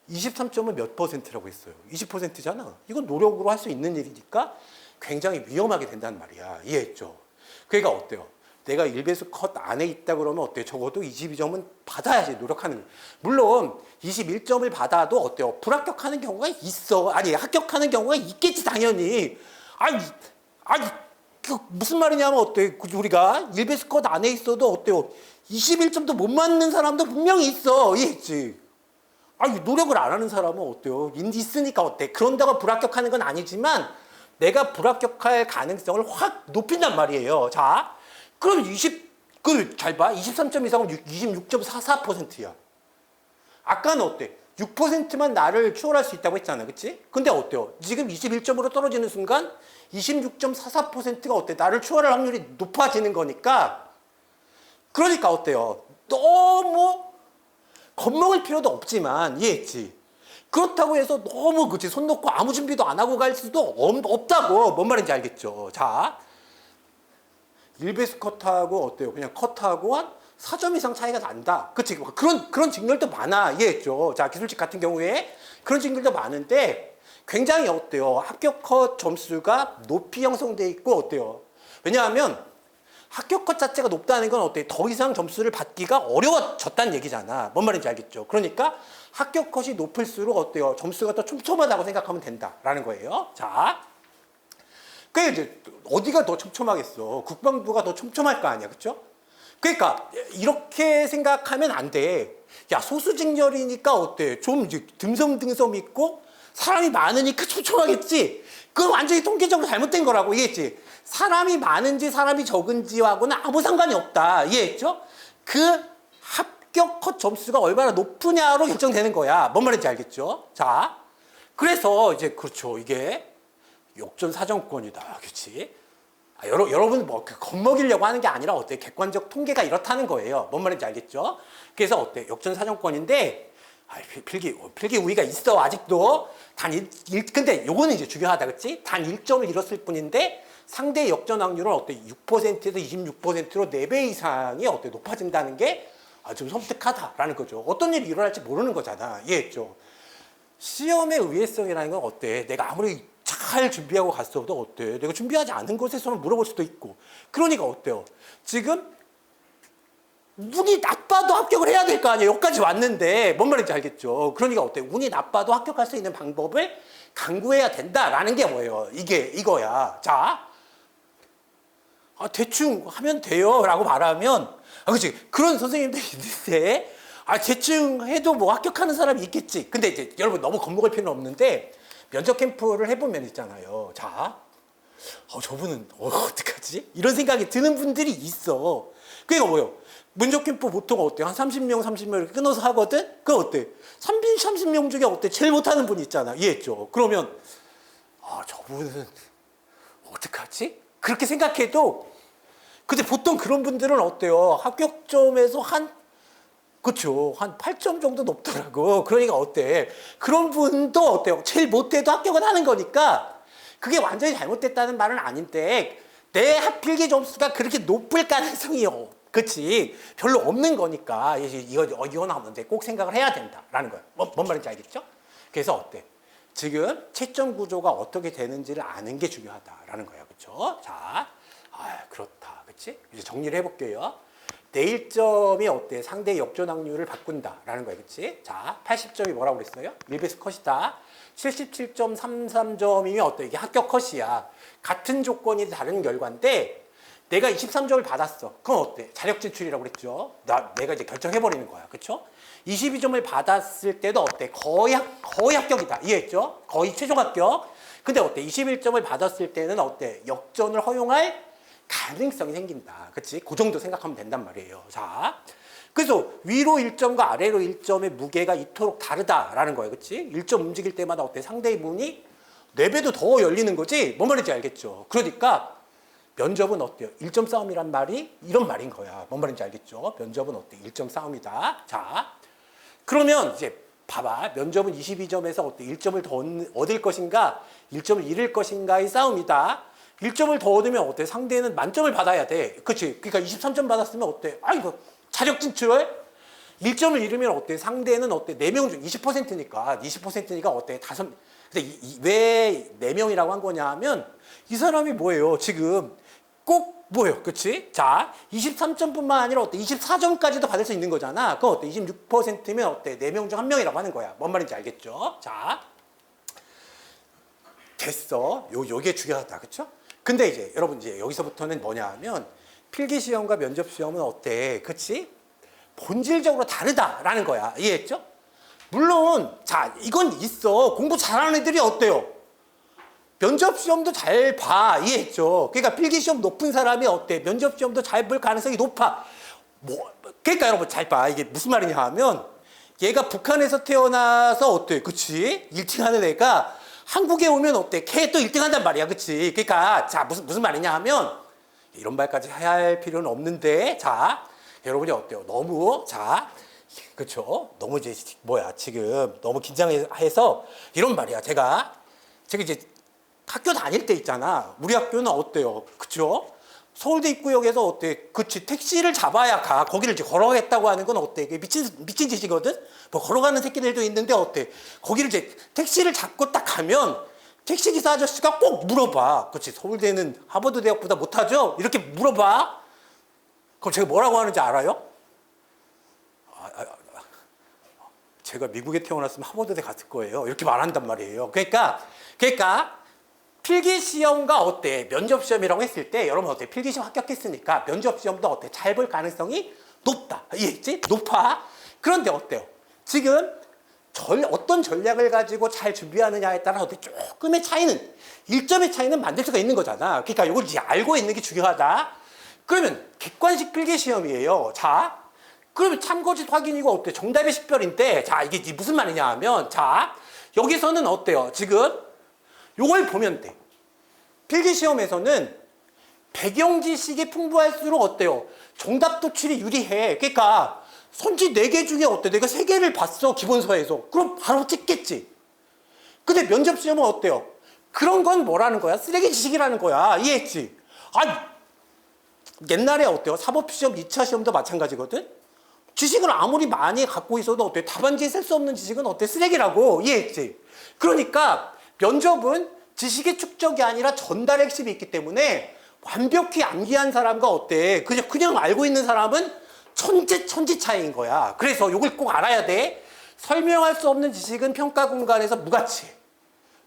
23점은 몇 퍼센트라고 했어요? 20%잖아. 이건 노력으로 할 수 있는 일이니까 굉장히 위험하게 된다는 말이야. 이해했죠? 그러니까 어때요? 내가 1배수 컷 안에 있다 그러면 어때요? 적어도 22점은 받아야지, 노력하는 거예요. 물론 21점을 받아도 어때요? 불합격하는 경우가 있어. 아니, 합격하는 경우가 있겠지, 당연히. 아니, 무슨 말이냐면 어때요? 우리가 1배수 컷 안에 있어도 어때요? 21점도 못 맞는 사람도 분명히 있어. 이해했지? 노력을 안 하는 사람은 어때요? 있으니까 어때? 그런다고 불합격하는 건 아니지만 내가 불합격할 가능성을 확 높인단 말이에요. 자, 그럼 잘 봐. 23점 이상은 26.44%야. 아까는 어때? 6%만 나를 추월할 수 있다고 했잖아. 그치? 근데 어때요? 지금 21점으로 떨어지는 순간 26.44%가 어때? 나를 추월할 확률이 높아지는 거니까. 그러니까 어때요? 너무 겁먹을 필요도 없지만, 이해했지? 그렇다고 해서 너무 그치? 손 놓고 아무 준비도 안 하고 갈 수도 없다고. 뭔 말인지 알겠죠? 자, 1배수 컷하고 어때요? 그냥 컷하고 한 4점 이상 차이가 난다. 그치? 그런 직렬도 많아. 이해했죠? 자, 기술직 같은 경우에 그런 직렬도 많은데 굉장히 어때요? 합격 컷 점수가 높이 형성돼 있고 어때요? 왜냐하면 합격 컷 자체가 높다는 건 어때요? 더 이상 점수를 받기가 어려워졌다는 얘기잖아. 뭔 말인지 알겠죠? 그러니까 합격 컷이 높을수록 어때요? 점수가 더 촘촘하다고 생각하면 된다라는 거예요. 자, 그게 이제 어디가 더 촘촘하겠어? 국방부가 더 촘촘할 거 아니야, 그렇죠? 그러니까 이렇게 생각하면 안 돼. 야, 소수직렬이니까 어때? 좀 이제 듬성듬성 있고 사람이 많으니까 촘촘하겠지. 그건 완전히 통계적으로 잘못된 거라고. 이해했지? 사람이 많은지 사람이 적은지하고는 아무 상관이 없다. 이해했죠? 그 합격 컷 점수가 얼마나 높으냐로 결정되는 거야. 뭔 말인지 알겠죠? 자, 그래서 이제 그렇죠. 이게 역전 사정권이다. 그렇지? 여러분 겁먹이려고 하는 게 아니라 어때? 객관적 통계가 이렇다는 거예요. 뭔 말인지 알겠죠? 그래서 어때? 역전 사정권인데 필기 우위가 있어 아직도. 근데 요거는 이제 중요하다, 그렇지? 단 1점을 잃었을 뿐인데 상대 역전 확률은 어때? 6%에서 26%로 4배 이상이 어때? 높아진다는 게 좀 섬뜩하다라는 거죠. 어떤 일이 일어날지 모르는 거잖아. 이해했죠? 시험의 의외성이라는 건 어때? 내가 아무리 잘 준비하고 갔어도 어때? 내가 준비하지 않은 곳에서는 물어볼 수도 있고. 그러니까 어때요? 지금 운이 나빠도 합격을 해야 될 거 아니에요? 여기까지 왔는데 뭔 말인지 알겠죠? 그러니까 어때? 운이 나빠도 합격할 수 있는 방법을 강구해야 된다라는 게 뭐예요? 이거야. 자, 대충 하면 돼요 라고 말하면 그치? 그런 선생님들이 있는데 대충 해도 뭐 합격하는 사람이 있겠지. 근데 이제 여러분 너무 겁먹을 필요는 없는데 면접 캠프를 해보면 있잖아요. 자, 저분은 어떡하지? 이런 생각이 드는 분들이 있어. 그러니까 뭐예요? 면접 캠프 보통 어때요? 한 30명 이렇게 끊어서 하거든? 그거 어때? 30명 중에 어때? 제일 못하는 분이 있잖아. 이해했죠? 그러면 저분은 어떡하지? 그렇게 생각해도 근데 보통 그런 분들은 어때요? 합격점에서 그쵸. 한 8점 정도 높더라고. 그러니까 어때? 그런 분도 어때요? 제일 못해도 합격은 하는 거니까 그게 완전히 잘못됐다는 말은 아닌데 내 필기 점수가 그렇게 높을 가능성이 그치? 별로 없는 거니까 이건 없는데 꼭 생각을 해야 된다라는 거예요. 뭔 말인지 알겠죠? 그래서 어때? 지금 채점 구조가 어떻게 되는지를 아는 게 중요하다라는 거예요. 그쵸? 자, 그렇다. 그치? 이제 정리를 해볼게요. 내 1점이 어때? 상대의 역전 확률을 바꾼다라는 거야, 그치? 자, 80점이 뭐라고 그랬어요? 1배수 컷이다. 77.33점이면 어때? 이게 합격 컷이야. 같은 조건이 다른 결과인데 내가 23점을 받았어. 그럼 어때? 자력 진출이라고 그랬죠? 내가 이제 결정해버리는 거야, 그쵸? 22점을 받았을 때도 어때? 거의 합격이다. 이해했죠? 거의 최종 합격. 근데 어때? 21점을 받았을 때는 어때? 역전을 허용할 가능성이 생긴다. 그치? 그 정도 생각하면 된단 말이에요. 자, 그래서 위로 1점과 아래로 1점의 무게가 이토록 다르다라는 거예요. 그치? 1점 움직일 때마다 어때? 상대의 문이 4배도 더 열리는 거지? 뭔 말인지 알겠죠? 그러니까 면접은 어때요? 1점 싸움이란 말이 이런 말인 거야. 뭔 말인지 알겠죠? 면접은 어때? 1점 싸움이다. 자, 그러면 이제 봐봐. 면접은 22점에서 어때? 1점을 더 얻을 것인가? 1점을 잃을 것인가의 싸움이다. 1점을 더 얻으면 어때? 상대는 만점을 받아야 돼. 그치? 그러니까 23점 받았으면 어때? 아, 이거 자력 진출? 1점을 잃으면 어때? 상대는 어때? 4명 중 20%니까. 20%니까 어때? 근데 왜 4명이라고 한 거냐 하면 이 사람이 뭐예요? 지금 꼭 뭐예요? 그치? 자, 23점뿐만 아니라 어때? 24점까지도 받을 수 있는 거잖아. 그럼 어때? 26%면 어때? 4명 중 1명이라고 하는 거야. 뭔 말인지 알겠죠? 자, 됐어. 요게 중요하다. 그쵸? 근데 이제 여러분 이제 여기서부터는 뭐냐 하면 필기 시험과 면접 시험은 어때? 그치? 본질적으로 다르다라는 거야. 이해했죠? 물론 자, 이건 있어. 공부 잘하는 애들이 어때요? 면접 시험도 잘 봐. 이해했죠? 그러니까 필기 시험 높은 사람이 어때? 면접 시험도 잘 볼 가능성이 높아. 그러니까 여러분 잘 봐. 이게 무슨 말이냐 하면 얘가 북한에서 태어나서 어때? 그치? 1등 하는 애가 한국에 오면 어때? 걔 또 1등 한단 말이야. 그치? 그러니까 자, 무슨 말이냐 하면 이런 말까지 해야 할 필요는 없는데 자, 여러분이 어때요? 너무 자, 그쵸? 너무 이제 지금 너무 긴장해서 이런 말이야. 제가 이제 학교 다닐 때 있잖아. 우리 학교는 어때요? 그쵸? 서울대 입구역에서 어때? 그치? 택시를 잡아야 가. 거기를 이제 걸어가겠다고 하는 건 어때? 이게 미친 짓이거든? 뭐 걸어가는 새끼들도 있는데 어때? 거기를 이제 택시를 잡고 딱 가면 택시기사 아저씨가 꼭 물어봐. 그치? 서울대는 하버드 대학보다 못하죠? 이렇게 물어봐. 그럼 제가 뭐라고 하는지 알아요? 제가 미국에 태어났으면 하버드대 갔을 거예요. 이렇게 말한단 말이에요. 그러니까 필기시험과 어때? 면접시험이라고 했을 때 여러분 어때? 필기시험 합격했으니까 면접시험도 어때? 잘 볼 가능성이 높다. 이해했지? 높아. 그런데 어때요? 지금 어떤 전략을 가지고 잘 준비하느냐에 따라 어때? 조금의 차이는 1점의 차이는 만들 수가 있는 거잖아. 그러니까 이걸 이제 알고 있는 게 중요하다. 그러면 객관식 필기시험이에요. 자, 그러면 참고짓 확인이고 어때? 정답의 식별인데 자, 이게 무슨 말이냐 하면 자, 여기서는 어때요? 지금 요걸 보면 돼. 필기시험에서는 배경 지식이 풍부할수록 어때요? 정답 도출이 유리해. 그러니까 선지 4개 중에 어때? 내가 3개를 봤어. 기본서에서. 그럼 바로 찍겠지. 근데 면접시험은 어때요? 그런 건 뭐라는 거야? 쓰레기 지식이라는 거야. 이해했지? 옛날에 어때요? 사법시험 2차 시험도 마찬가지거든? 지식을 아무리 많이 갖고 있어도 어때? 답안지에 쓸 수 없는 지식은 어때? 쓰레기라고. 이해했지? 그러니까 면접은 지식의 축적이 아니라 전달의 핵심이 있기 때문에 완벽히 암기한 사람과 어때? 그냥 알고 있는 사람은 천지 차이인 거야. 그래서 이걸 꼭 알아야 돼. 설명할 수 없는 지식은 평가 공간에서 무가치.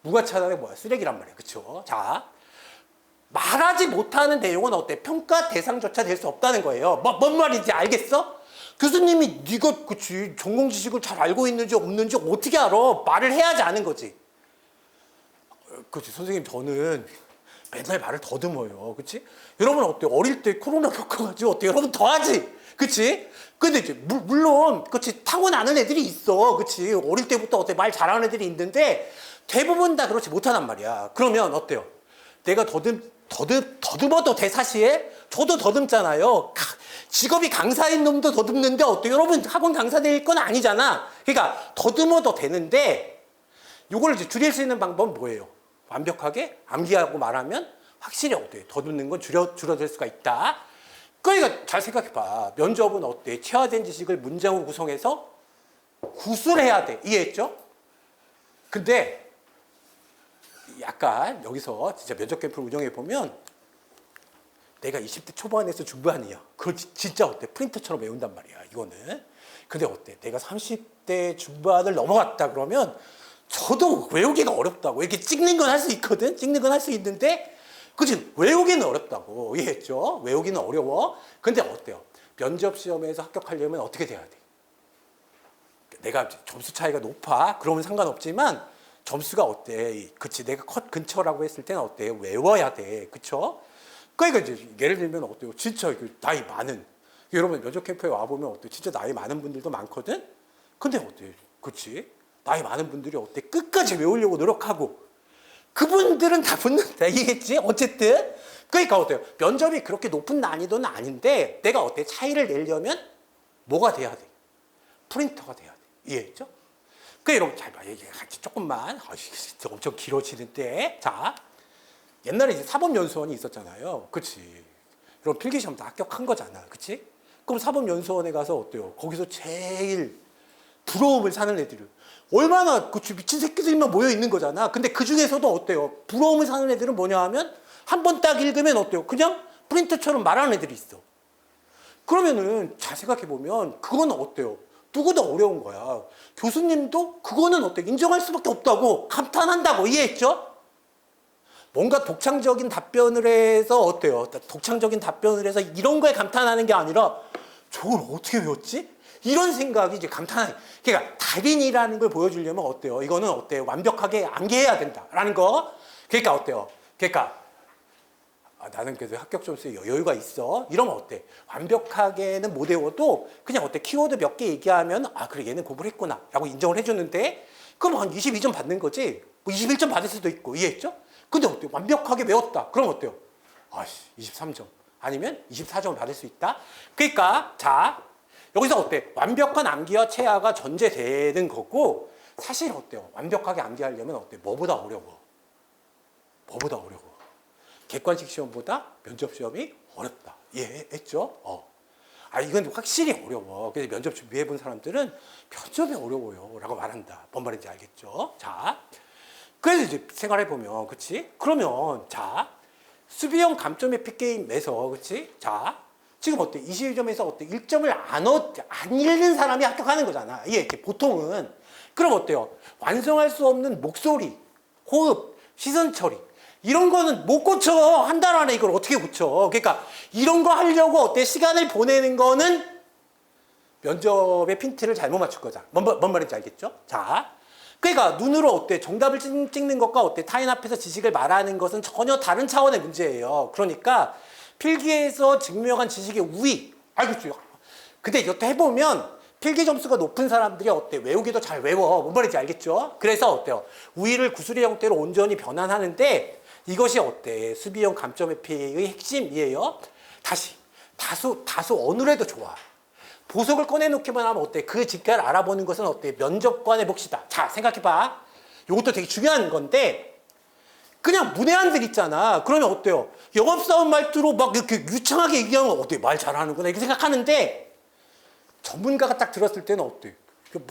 무가치하다는 게 뭐야? 쓰레기란 말이야. 그쵸? 자, 말하지 못하는 내용은 어때? 평가 대상조차 될 수 없다는 거예요. 뭔 말인지 알겠어? 교수님이 네가 그치 전공 지식을 잘 알고 있는지 없는지 어떻게 알아? 말을 해야지 아는 거지. 그치 선생님 저는 맨날 말을 더듬어요. 그치? 여러분 어때요? 어릴 때 코로나 겪어가지고 어때요? 여러분 더 하지? 그치? 근데 이제 물론 그치 타고나는 애들이 있어. 그치? 어릴 때부터 어때 말 잘하는 애들이 있는데 대부분 다 그렇지 못하단 말이야. 그러면 어때요? 내가 더듬어도 돼 사실? 저도 더듬잖아요. 직업이 강사인 놈도 더듬는데 어때요? 여러분 학원 강사 될 건 아니잖아. 그러니까 더듬어도 되는데 이걸 이제 줄일 수 있는 방법은 뭐예요? 완벽하게 암기하고 말하면 확실히 어때? 더듬는 건 줄어들 수가 있다. 그러니까 잘 생각해봐. 면접은 어때? 체화된 지식을 문장으로 구성해서 구술해야 돼. 이해했죠? 근데 약간 여기서 진짜 면접 캠프를 운영해 보면 내가 20대 초반에서 중반이야. 그걸 진짜 어때? 프린터처럼 외운단 말이야, 이거는. 근데 어때? 내가 30대 중반을 넘어갔다 그러면 저도 외우기가 어렵다고. 이렇게 찍는 건 할 수 있거든? 찍는 건 할 수 있는데, 그치? 외우기는 어렵다고. 이해했죠? 외우기는 어려워. 근데 어때요? 면접 시험에서 합격하려면 어떻게 돼야 돼? 내가 점수 차이가 높아. 그러면 상관없지만, 점수가 어때? 그치? 내가 컷 근처라고 했을 때는 어때요? 외워야 돼. 그쵸? 그러니까 이제 예를 들면 어때요? 진짜 나이 많은. 여러분 면접 캠프에 와보면 어때요? 진짜 나이 많은 분들도 많거든? 근데 어때요? 그치? 나이 많은 분들이 어때? 끝까지 외우려고 노력하고. 그분들은 다 붙는다. 이겠지? 어쨌든. 그러니까 어때요? 면접이 그렇게 높은 난이도는 아닌데, 내가 어때? 차이를 내려면 뭐가 돼야 돼? 프린터가 돼야 돼. 이해했죠? 그 여러분 잘 봐. 얘기 같이 조금만. 엄청 길어지는데. 자, 옛날에 이제 사법연수원이 있었잖아요. 그치? 여러분 필기시험 다 합격한 거잖아. 그치? 그럼 사법연수원에 가서 어때요? 거기서 제일 부러움을 사는 애들을 얼마나 그치 미친 새끼들만 모여 있는 거잖아. 근데 그 중에서도 어때요? 부러움을 사는 애들은 뭐냐 하면 한 번 딱 읽으면 어때요? 그냥 프린터처럼 말하는 애들이 있어. 그러면은 잘 생각해 보면 그거는 어때요? 누구도 어려운 거야. 교수님도 그거는 어때? 인정할 수밖에 없다고 감탄한다고. 이해했죠? 뭔가 독창적인 답변을 해서 어때요? 독창적인 답변을 해서 이런 거에 감탄하는 게 아니라 저걸 어떻게 외웠지? 이런 생각이 이제 감탄하는. 그러니까 달인이라는 걸 보여주려면 어때요? 이거는 어때요? 완벽하게 암기해야 된다라는 거. 그러니까 어때요? 그러니까 나는 그래도 합격 점수에 여유가 있어. 이러면 어때? 완벽하게는 못 외워도 그냥 어때? 키워드 몇 개 얘기하면 그래 얘는 공부를 했구나 라고 인정을 해주는데 그럼 한 22점 받는 거지. 뭐 21점 받을 수도 있고. 이해했죠? 근데 어때요? 완벽하게 외웠다. 그럼 어때요? 23점. 아니면 24점을 받을 수 있다. 그러니까 자 여기서 어때? 완벽한 암기와 체화가 전제되는 거고 사실 어때요? 완벽하게 암기하려면 어때? 뭐보다 어려워? 뭐보다 어려워? 객관식 시험보다 면접 시험이 어렵다. 이해했죠? 이건 확실히 어려워. 그래서 면접 준비해 본 사람들은 면접이 어려워요. 라고 말한다. 뭔 말인지 알겠죠? 자. 그래서 이제 생각해 보면, 그치? 그러면, 자. 수비형 감점 회피 게임에서, 그치? 자. 지금 어때? 21점에서 어때? 1점을 안 잃는 사람이 합격하는 거잖아. 이게 보통은. 그럼 어때요? 완성할 수 없는 목소리, 호흡, 시선 처리. 이런 거는 못 고쳐. 한 달 안에 이걸 어떻게 고쳐. 그러니까 이런 거 하려고 어때? 시간을 보내는 거는 면접의 핀트를 잘못 맞출 거잖아. 뭔 말인지 알겠죠? 자. 그러니까 눈으로 어때? 정답을 찍는 것과 어때? 타인 앞에서 지식을 말하는 것은 전혀 다른 차원의 문제예요. 그러니까 필기에서 증명한 지식의 우위. 알겠죠? 근데 이것도 해보면 필기 점수가 높은 사람들이 어때? 외우기도 잘 외워. 뭔 말인지 알겠죠? 그래서 어때요? 우위를 구술의 형태로 온전히 변환하는데 이것이 어때? 수비형 감점 회피의 핵심이에요. 다소 어느래도 좋아. 보석을 꺼내놓기만 하면 어때? 그 직관을 알아보는 것은 어때? 면접관의 몫이다. 자, 생각해봐. 이것도 되게 중요한 건데 그냥 문외한들 있잖아. 그러면 어때요? 영업사원 말투로 막 이렇게 유창하게 얘기하면 어때? 말 잘하는구나 이렇게 생각하는데 전문가가 딱 들었을 때는 어때?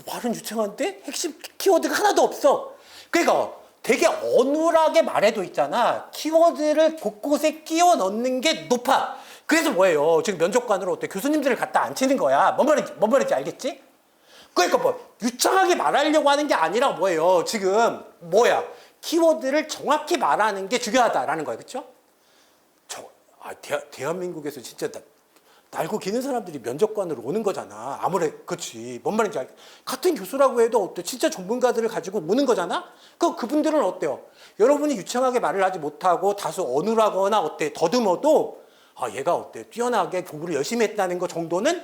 말은 유창한데 핵심 키워드가 하나도 없어. 그러니까 되게 어눌하게 말해도 있잖아. 키워드를 곳곳에 끼워 넣는 게 높아. 그래서 뭐예요? 지금 면접관으로 어때? 교수님들을 갖다 앉히는 거야. 뭔 말인지 알겠지? 그러니까 뭐 유창하게 말하려고 하는 게 아니라 뭐예요? 지금 뭐야? 키워드를 정확히 말하는 게 중요하다라는 거예요. 그렇죠? 대한민국에서 진짜 날고 기는 사람들이 면접관으로 오는 거잖아. 그렇지. 뭔 말인지 알겠지? 같은 교수라고 해도 어때? 진짜 전문가들을 가지고 오는 거잖아? 그분들은 어때요? 여러분이 유창하게 말을 하지 못하고 다소 어눌하거나 어때? 더듬어도 얘가 어때? 뛰어나게 공부를 열심히 했다는 거 정도는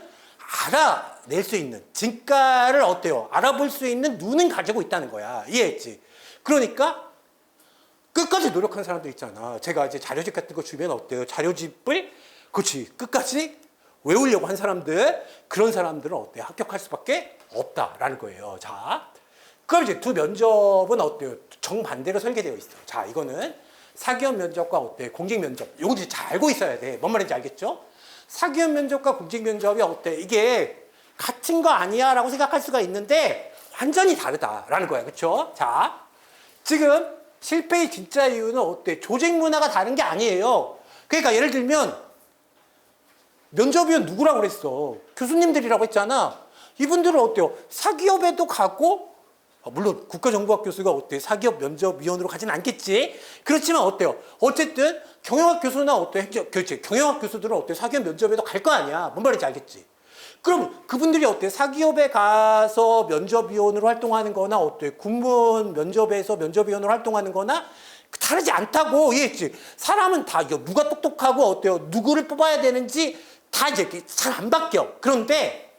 알아낼 수 있는 진가를 어때요? 알아볼 수 있는 눈은 가지고 있다는 거야. 이해했지? 그러니까 끝까지 노력한 사람들 있잖아. 제가 이제 자료집 같은 거 주면 어때요? 자료집을 그렇지 끝까지 외우려고 한 사람들 그런 사람들은 어때요? 합격할 수밖에 없다라는 거예요. 자, 그럼 이제 두 면접은 어때요? 정반대로 설계되어 있어. 자, 이거는 사기업 면접과 어때? 공직 면접. 요거 이제 잘 알고 있어야 돼. 뭔 말인지 알겠죠? 사기업 면접과 공직 면접이 어때? 이게 같은 거 아니야? 라고 생각할 수가 있는데 완전히 다르다라는 거야. 그렇죠? 자, 지금 실패의 진짜 이유는 어때? 조직 문화가 다른 게 아니에요. 그러니까 예를 들면 면접위원 누구라고 그랬어? 교수님들이라고 했잖아. 이분들은 어때요? 사기업에도 가고, 물론 국가정보학 교수가 어때? 사기업 면접위원으로 가진 않겠지? 그렇지만 어때요? 어쨌든 경영학 교수나 어때? 그렇지. 경영학 교수들은 어때? 사기업 면접에도 갈 거 아니야. 뭔 말인지 알겠지? 그럼 그분들이 어때? 사기업에 가서 면접위원으로 활동하는 거나 어때? 군무원 면접에서 면접위원으로 활동하는 거나 다르지 않다고 이해했지? 사람은 다 누가 똑똑하고 어때요? 누구를 뽑아야 되는지 다 이제 잘 안 바뀌어. 그런데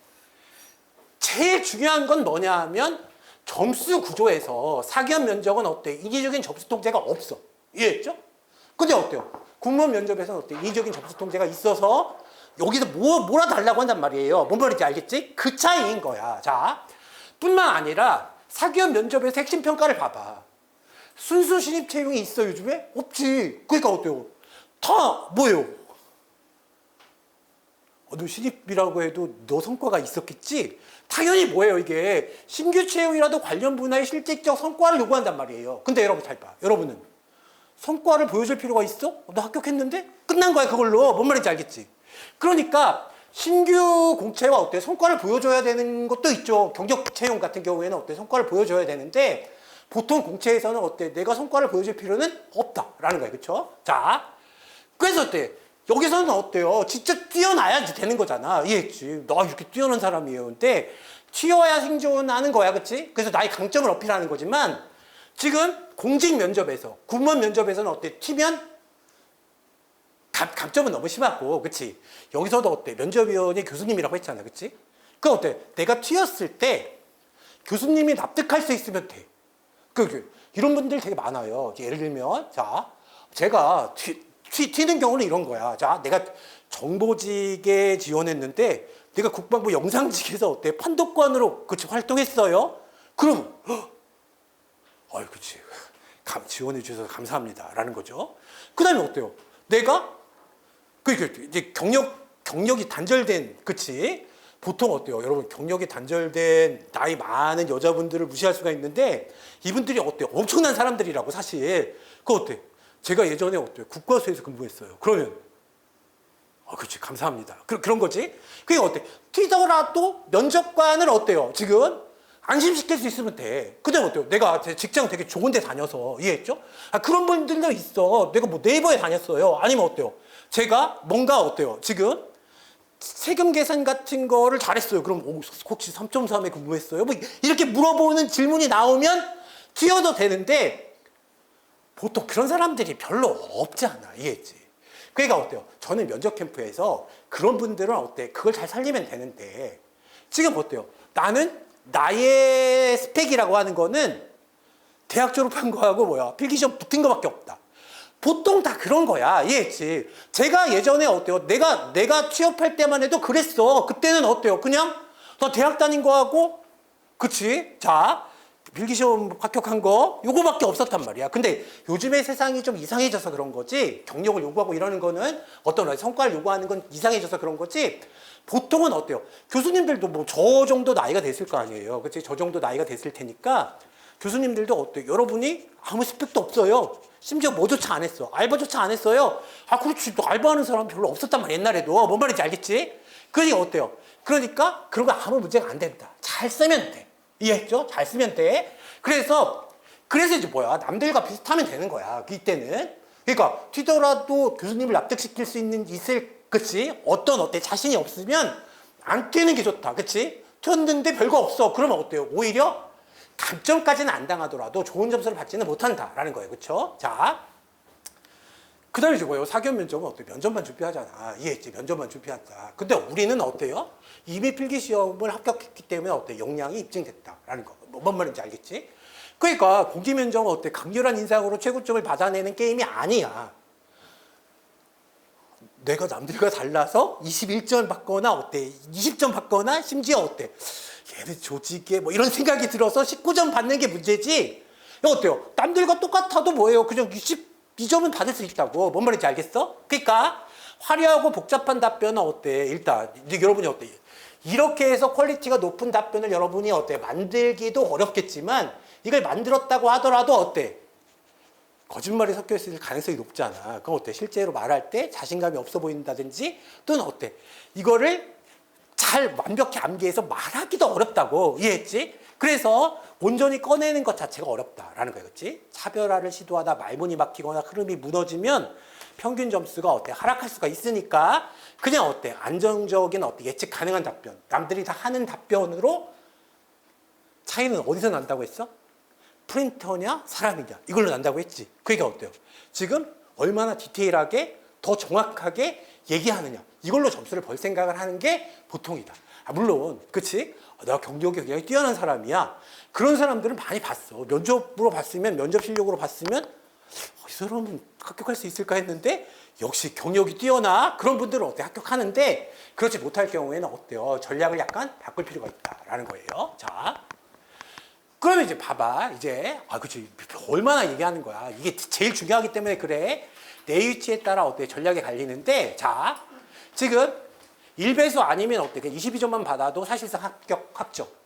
제일 중요한 건 뭐냐 하면 점수 구조에서 사기업 면접은 어때? 인위적인 점수 통제가 없어. 이해했죠? 근데 어때요? 군무원 면접에서는 어때? 인위적인 점수 통제가 있어서 여기서 몰아달라고 한단 말이에요. 뭔 말인지 알겠지? 그 차이인 거야. 자, 뿐만 아니라 사기업 면접에서 핵심 평가를 봐봐. 순수 신입 채용이 있어 요즘에? 없지. 그러니까 어때요? 다 뭐예요? 너 신입이라고 해도 너 성과가 있었겠지? 당연히 뭐예요 이게 신규 채용이라도 관련 분야의 실질적 성과를 요구한단 말이에요. 근데 여러분 잘 봐. 여러분은 성과를 보여줄 필요가 있어? 너 합격했는데? 끝난 거야 그걸로. 뭔 말인지 알겠지? 그러니까 신규 공채와 어때? 성과를 보여줘야 되는 것도 있죠. 경력 채용 같은 경우에는 어때? 성과를 보여줘야 되는데 보통 공채에서는 어때? 내가 성과를 보여줄 필요는 없다라는 거예요. 그렇죠? 자, 그래서 어때? 여기서는 어때요? 진짜 뛰어나야지 되는 거잖아. 이해했지? 나 이렇게 뛰어난 사람이에요. 근데 튀어야 생존하는 거야. 그치? 그래서 나의 강점을 어필하는 거지만 지금 공직 면접에서, 군무원 면접에서는 어때? 튀면 강점은 너무 심하고, 그치? 여기서도 어때? 면접위원이 교수님이라고 했잖아. 그치? 그 어때? 내가 튀었을 때 교수님이 납득할 수 있으면 돼. 이런 분들 되게 많아요. 예를 들면, 자, 제가 튀는 경우는 이런 거야. 자, 내가 정보직에 지원했는데 내가 국방부 영상직에서 어때? 판독관으로 그치 활동했어요. 그럼 그치 지원해 주셔서 감사합니다라는 거죠. 그다음에 어때요? 내가 이제 경력이 단절된 그치? 보통 어때요? 여러분 경력이 단절된 나이 많은 여자분들을 무시할 수가 있는데 이분들이 어때요? 엄청난 사람들이라고 사실. 그거 어때? 제가 예전에 어때요? 국과수에서 근무했어요. 그러면 그렇지 감사합니다. 그런 거지. 그게 어때? 튀더라도 면접관을 어때요? 지금 안심시킬 수 있으면 돼. 그다음 어때요? 내가 직장 되게 좋은 데 다녀서 이해했죠? 그런 분들도 있어. 내가 뭐 네이버에 다녔어요. 아니면 어때요? 제가 뭔가 어때요? 지금 세금 계산 같은 거를 잘했어요. 그럼 혹시 3.3에 근무했어요? 뭐 이렇게 물어보는 질문이 나오면 튀어도 되는데 보통 그런 사람들이 별로 없잖아. 이해했지? 그러니까 어때요? 저는 면접 캠프에서 그런 분들은 어때? 그걸 잘 살리면 되는데 지금 어때요? 나는 나의 스펙이라고 하는 거는 대학 졸업한 거하고 필기시험 붙은 거밖에 없다. 보통 다 그런 거야. 이해했지? 제가 예전에 어때요? 내가 취업할 때만 해도 그랬어. 그때는 어때요? 그냥 너 대학 다닌 거하고 그치? 자, 필기시험 합격한 거 요거밖에 없었단 말이야. 근데 요즘의 세상이 좀 이상해져서 그런 거지. 경력을 요구하고 이러는 거는 어떤 성과를 요구하는 건 이상해져서 그런 거지. 보통은 어때요? 교수님들도 뭐 저 정도 나이가 됐을 거 아니에요. 그치? 저 정도 나이가 됐을 테니까 교수님들도 어때요? 여러분이 아무 스펙도 없어요. 심지어 뭐조차 안 했어. 알바조차 안 했어요. 그렇지. 또 알바하는 사람 별로 없었단 말이야. 옛날에도. 뭔 말인지 알겠지? 그러니까 어때요? 그러니까 그런 거 아무 문제가 안 된다. 잘 쓰면 돼. 이해했죠? 잘 쓰면 돼. 그래서 이제 남들과 비슷하면 되는 거야. 이때는. 그러니까 튀더라도 교수님을 납득시킬 수 있을 그치? 어때? 자신이 없으면 안 뛰는 게 좋다. 그치? 튀었는데 별거 없어. 그러면 어때요? 오히려 감점까지는 안 당하더라도 좋은 점수를 받지는 못한다라는 거예요. 그쵸? 자, 그 다음에 이제 사기업 면접은 어때? 면접만 준비하잖아. 이해했지? 면접만 준비한다. 근데 우리는 어때요? 이미 필기시험을 합격했기 때문에 어때? 역량이 입증됐다라는 거. 뭔 말인지 알겠지? 그러니까 공기면접은 어때? 강렬한 인상으로 최고점을 받아내는 게임이 아니야. 내가 남들과 달라서 21점 받거나 어때? 20점 받거나 심지어 어때? 얘는 조직에 이런 생각이 들어서 19점 받는 게 문제지. 어때요? 남들과 똑같아도 그냥 22점은 받을 수 있다고. 뭔 말인지 알겠어? 그러니까 화려하고 복잡한 답변은 어때? 일단 이제 여러분이 어때? 이렇게 해서 퀄리티가 높은 답변을 여러분이 어때? 만들기도 어렵겠지만 이걸 만들었다고 하더라도 어때? 거짓말이 섞여 있을 가능성이 높잖아. 그럼 어때? 실제로 말할 때 자신감이 없어 보인다든지 또는 어때? 이거를 잘 완벽히 암기해서 말하기도 어렵다고. 이해했지? 그래서 온전히 꺼내는 것 자체가 어렵다라는 거야. 그렇지? 차별화를 시도하다 말문이 막히거나 흐름이 무너지면 평균 점수가 어때? 하락할 수가 있으니까 그냥 어때? 안정적인 어때? 예측 가능한 답변. 남들이 다 하는 답변으로 차이는 어디서 난다고 했어? 프린터냐 사람이냐 이걸로 난다고 했지. 그러니까 어때요? 지금 얼마나 디테일하게 더 정확하게 얘기하느냐 이걸로 점수를 벌 생각을 하는 게 보통이다. 물론 그치? 내가 경력이 굉장히 뛰어난 사람이야. 그런 사람들은 많이 봤어. 면접으로 봤으면 면접 실력으로 봤으면 이 사람은 합격할 수 있을까 했는데 역시 경력이 뛰어나 그런 분들은 어때? 합격하는데 그렇지 못할 경우에는 어때요? 전략을 약간 바꿀 필요가 있다라는 거예요. 자. 그러면 이제 봐봐. 이제, 그치. 얼마나 얘기하는 거야. 이게 제일 중요하기 때문에 그래. 내 위치에 따라 어때? 전략이 갈리는데, 자. 지금 1배수 아니면 어때? 22점만 받아도 사실상 합격.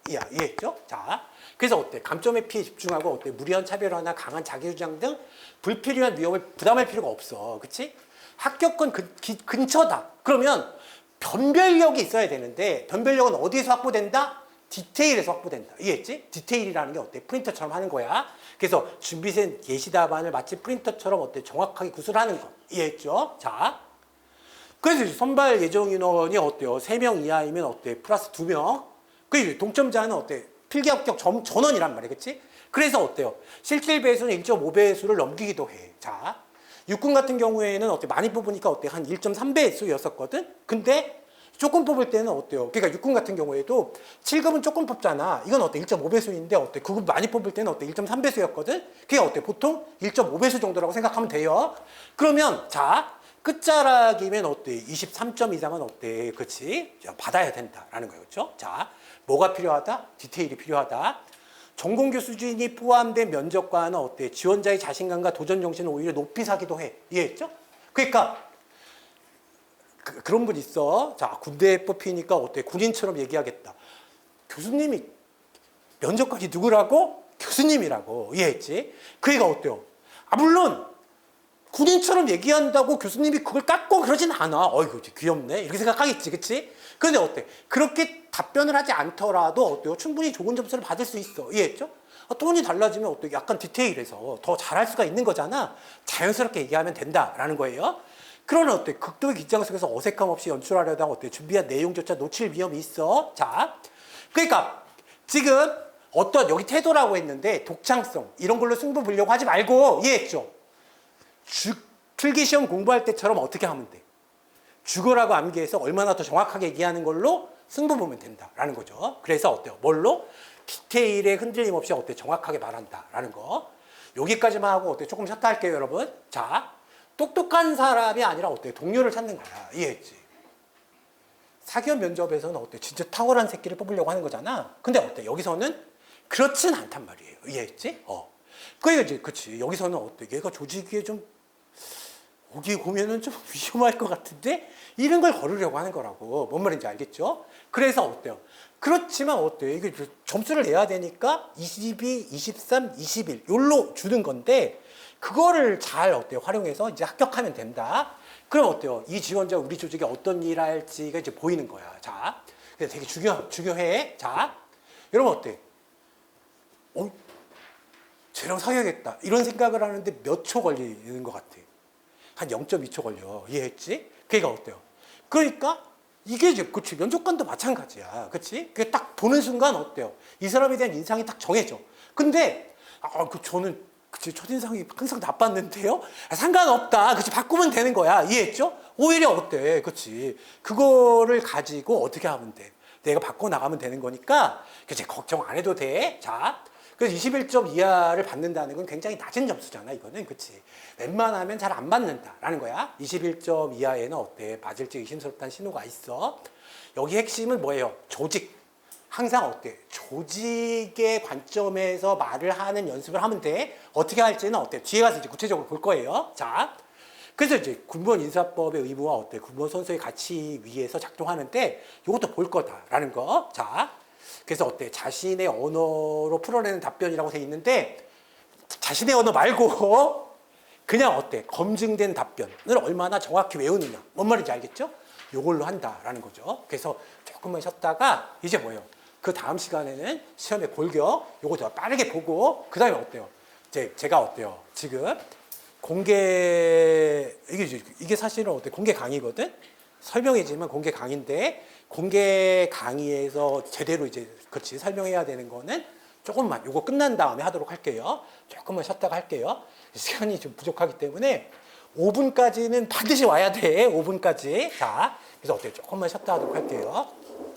이해했죠? 자. 그래서 어때? 감점의 피해 집중하고 어때? 무리한 차별화나 강한 자기주장 등 불필요한 위험을 부담할 필요가 없어. 그치? 합격은 근처다. 그러면 변별력이 있어야 되는데, 변별력은 어디에서 확보된다? 디테일에서 확보된다. 이해했지? 디테일이라는 게 어때? 프린터처럼 하는 거야. 그래서 준비된 예시 답안을 마치 프린터처럼 어때? 정확하게 구술하는 거. 이해했죠? 자. 그래서 선발 예정 인원이 어때요? 3명 이하이면 어때? 플러스 2명. 그리고 동점자는 어때? 필기 합격 전원이란 말이야. 그치? 그래서 어때요? 실질 배수는 1.5배수를 넘기기도 해. 자. 육군 같은 경우에는 어때? 많이 뽑으니까 어때? 한 1.3배수였었거든? 근데 조금 뽑을 때는 어때요? 그러니까 육군 같은 경우에도 7급은 조금 뽑잖아. 이건 어때? 1.5배수인데 어때? 9급 많이 뽑을 때는 어때? 1.3배수였거든? 그게 어때? 보통 1.5배수 정도라고 생각하면 돼요. 그러면 자, 끝자락이면 어때? 23점 이상은 어때? 그치? 받아야 된다라는 거예요. 그렇죠? 자, 뭐가 필요하다? 디테일이 필요하다. 전공교 수준이 포함된 면접관은 어때? 지원자의 자신감과 도전 정신을 오히려 높이 사기도 해. 이해했죠? 그러니까 그런 분 있어. 자, 군대에 뽑히니까 어때? 군인처럼 얘기하겠다. 교수님이 면접관이 누구라고? 교수님이라고. 이해했지? 그 애가 어때요? 물론 군인처럼 얘기한다고 교수님이 그걸 깎고 그러진 않아. 어이구, 귀엽네. 이렇게 생각하겠지. 그치? 근데 어때? 그렇게 답변을 하지 않더라도 어때요? 충분히 좋은 점수를 받을 수 있어. 이해했죠? 톤이 달라지면 어때? 약간 디테일해서 더 잘할 수가 있는 거잖아. 자연스럽게 얘기하면 된다라는 거예요. 그러나 어때? 극도의 긴장 속에서 어색함 없이 연출하려다 어때? 준비한 내용조차 놓칠 위험이 있어. 자, 그러니까 지금 어떤 여기 태도라고 했는데 독창성 이런 걸로 승부 보려고 하지 말고 이해했죠? 필기시험 공부할 때처럼 어떻게 하면 돼? 죽어라고 암기해서 얼마나 더 정확하게 얘기하는 걸로 승부 보면 된다라는 거죠. 그래서 어때요? 뭘로? 디테일에 흔들림 없이 어때? 정확하게 말한다라는 거. 여기까지만 하고 어때? 조금 쉬었다 할게요, 여러분. 자. 똑똑한 사람이 아니라 어때? 동료를 찾는 거야. 이해했지? 사기업 면접에서는 어때? 진짜 탁월한 새끼를 뽑으려고 하는 거잖아. 근데 어때? 여기서는 그렇진 않단 말이에요. 이해했지? 그러니까 이제 그치. 여기서는 어때? 얘가 조직에 좀 여기 보면은 좀 위험할 것 같은데 이런 걸 걸으려고 하는 거라고. 뭔 말인지 알겠죠? 그래서 어때요? 그렇지만 어때요? 이게 점수를 내야 되니까 22, 23, 21 요로 주는 건데 그거를 잘 어때요? 활용해서 이제 합격하면 된다. 그럼 어때요? 이 지원자 우리 조직에 어떤 일을 할지가 이제 보이는 거야. 자, 그래서 되게 중요해. 자, 여러분 어때? 쟤랑 사귀어야겠다. 이런 생각을 하는데 몇 초 걸리는 것 같아? 한 0.2초 걸려. 이해했지? 그게 어때요? 그러니까 이게 이제 그치 면접관도 마찬가지야. 그치? 그게 딱 보는 순간 어때요? 이 사람에 대한 인상이 딱 정해져. 근데 저는 그치 첫인상이 항상 나빴는데요? 상관없다. 그치 바꾸면 되는 거야. 이해했죠? 오히려 어때? 그치 그거를 가지고 어떻게 하면 돼? 내가 바꿔 나가면 되는 거니까 그치 걱정 안 해도 돼. 자, 그래서 21점 이하를 받는다는 건 굉장히 낮은 점수잖아. 이거는 그치 웬만하면 잘 안 받는다라는 거야. 21점 이하에는 어때? 맞을지 의심스럽다는 신호가 있어. 여기 핵심은 뭐예요? 조직. 항상 어때? 조직의 관점에서 말을 하는 연습을 하면 돼. 어떻게 할지는 어때? 뒤에 가서 이제 구체적으로 볼 거예요. 자, 그래서 이제 군무원 인사법의 의무와 어때? 군무원 선서의 가치 위에서 작동하는데 이것도 볼 거다라는 거. 자, 그래서 어때? 자신의 언어로 풀어내는 답변이라고 돼 있는데 자신의 언어 말고 그냥 어때? 검증된 답변을 얼마나 정확히 외우느냐. 뭔 말인지 알겠죠? 요걸로 한다라는 거죠. 그래서 조금만 쉬었다가 이제 뭐예요? 그 다음 시간에는 시험의 골격 요거 더 빠르게 보고 그 다음에 어때요? 제가 어때요? 지금 공개 이게 사실은 어때? 공개 강의거든. 설명이지만 공개 강의인데 공개 강의에서 제대로 이제 그렇지 설명해야 되는 거는 조금만 요거 끝난 다음에 하도록 할게요. 조금만 쉬었다가 할게요. 시간이 좀 부족하기 때문에 5분까지는 반드시 와야 돼. 5분까지. 자, 그래서 어때요? 조금만 쉬었다 하도록 할게요.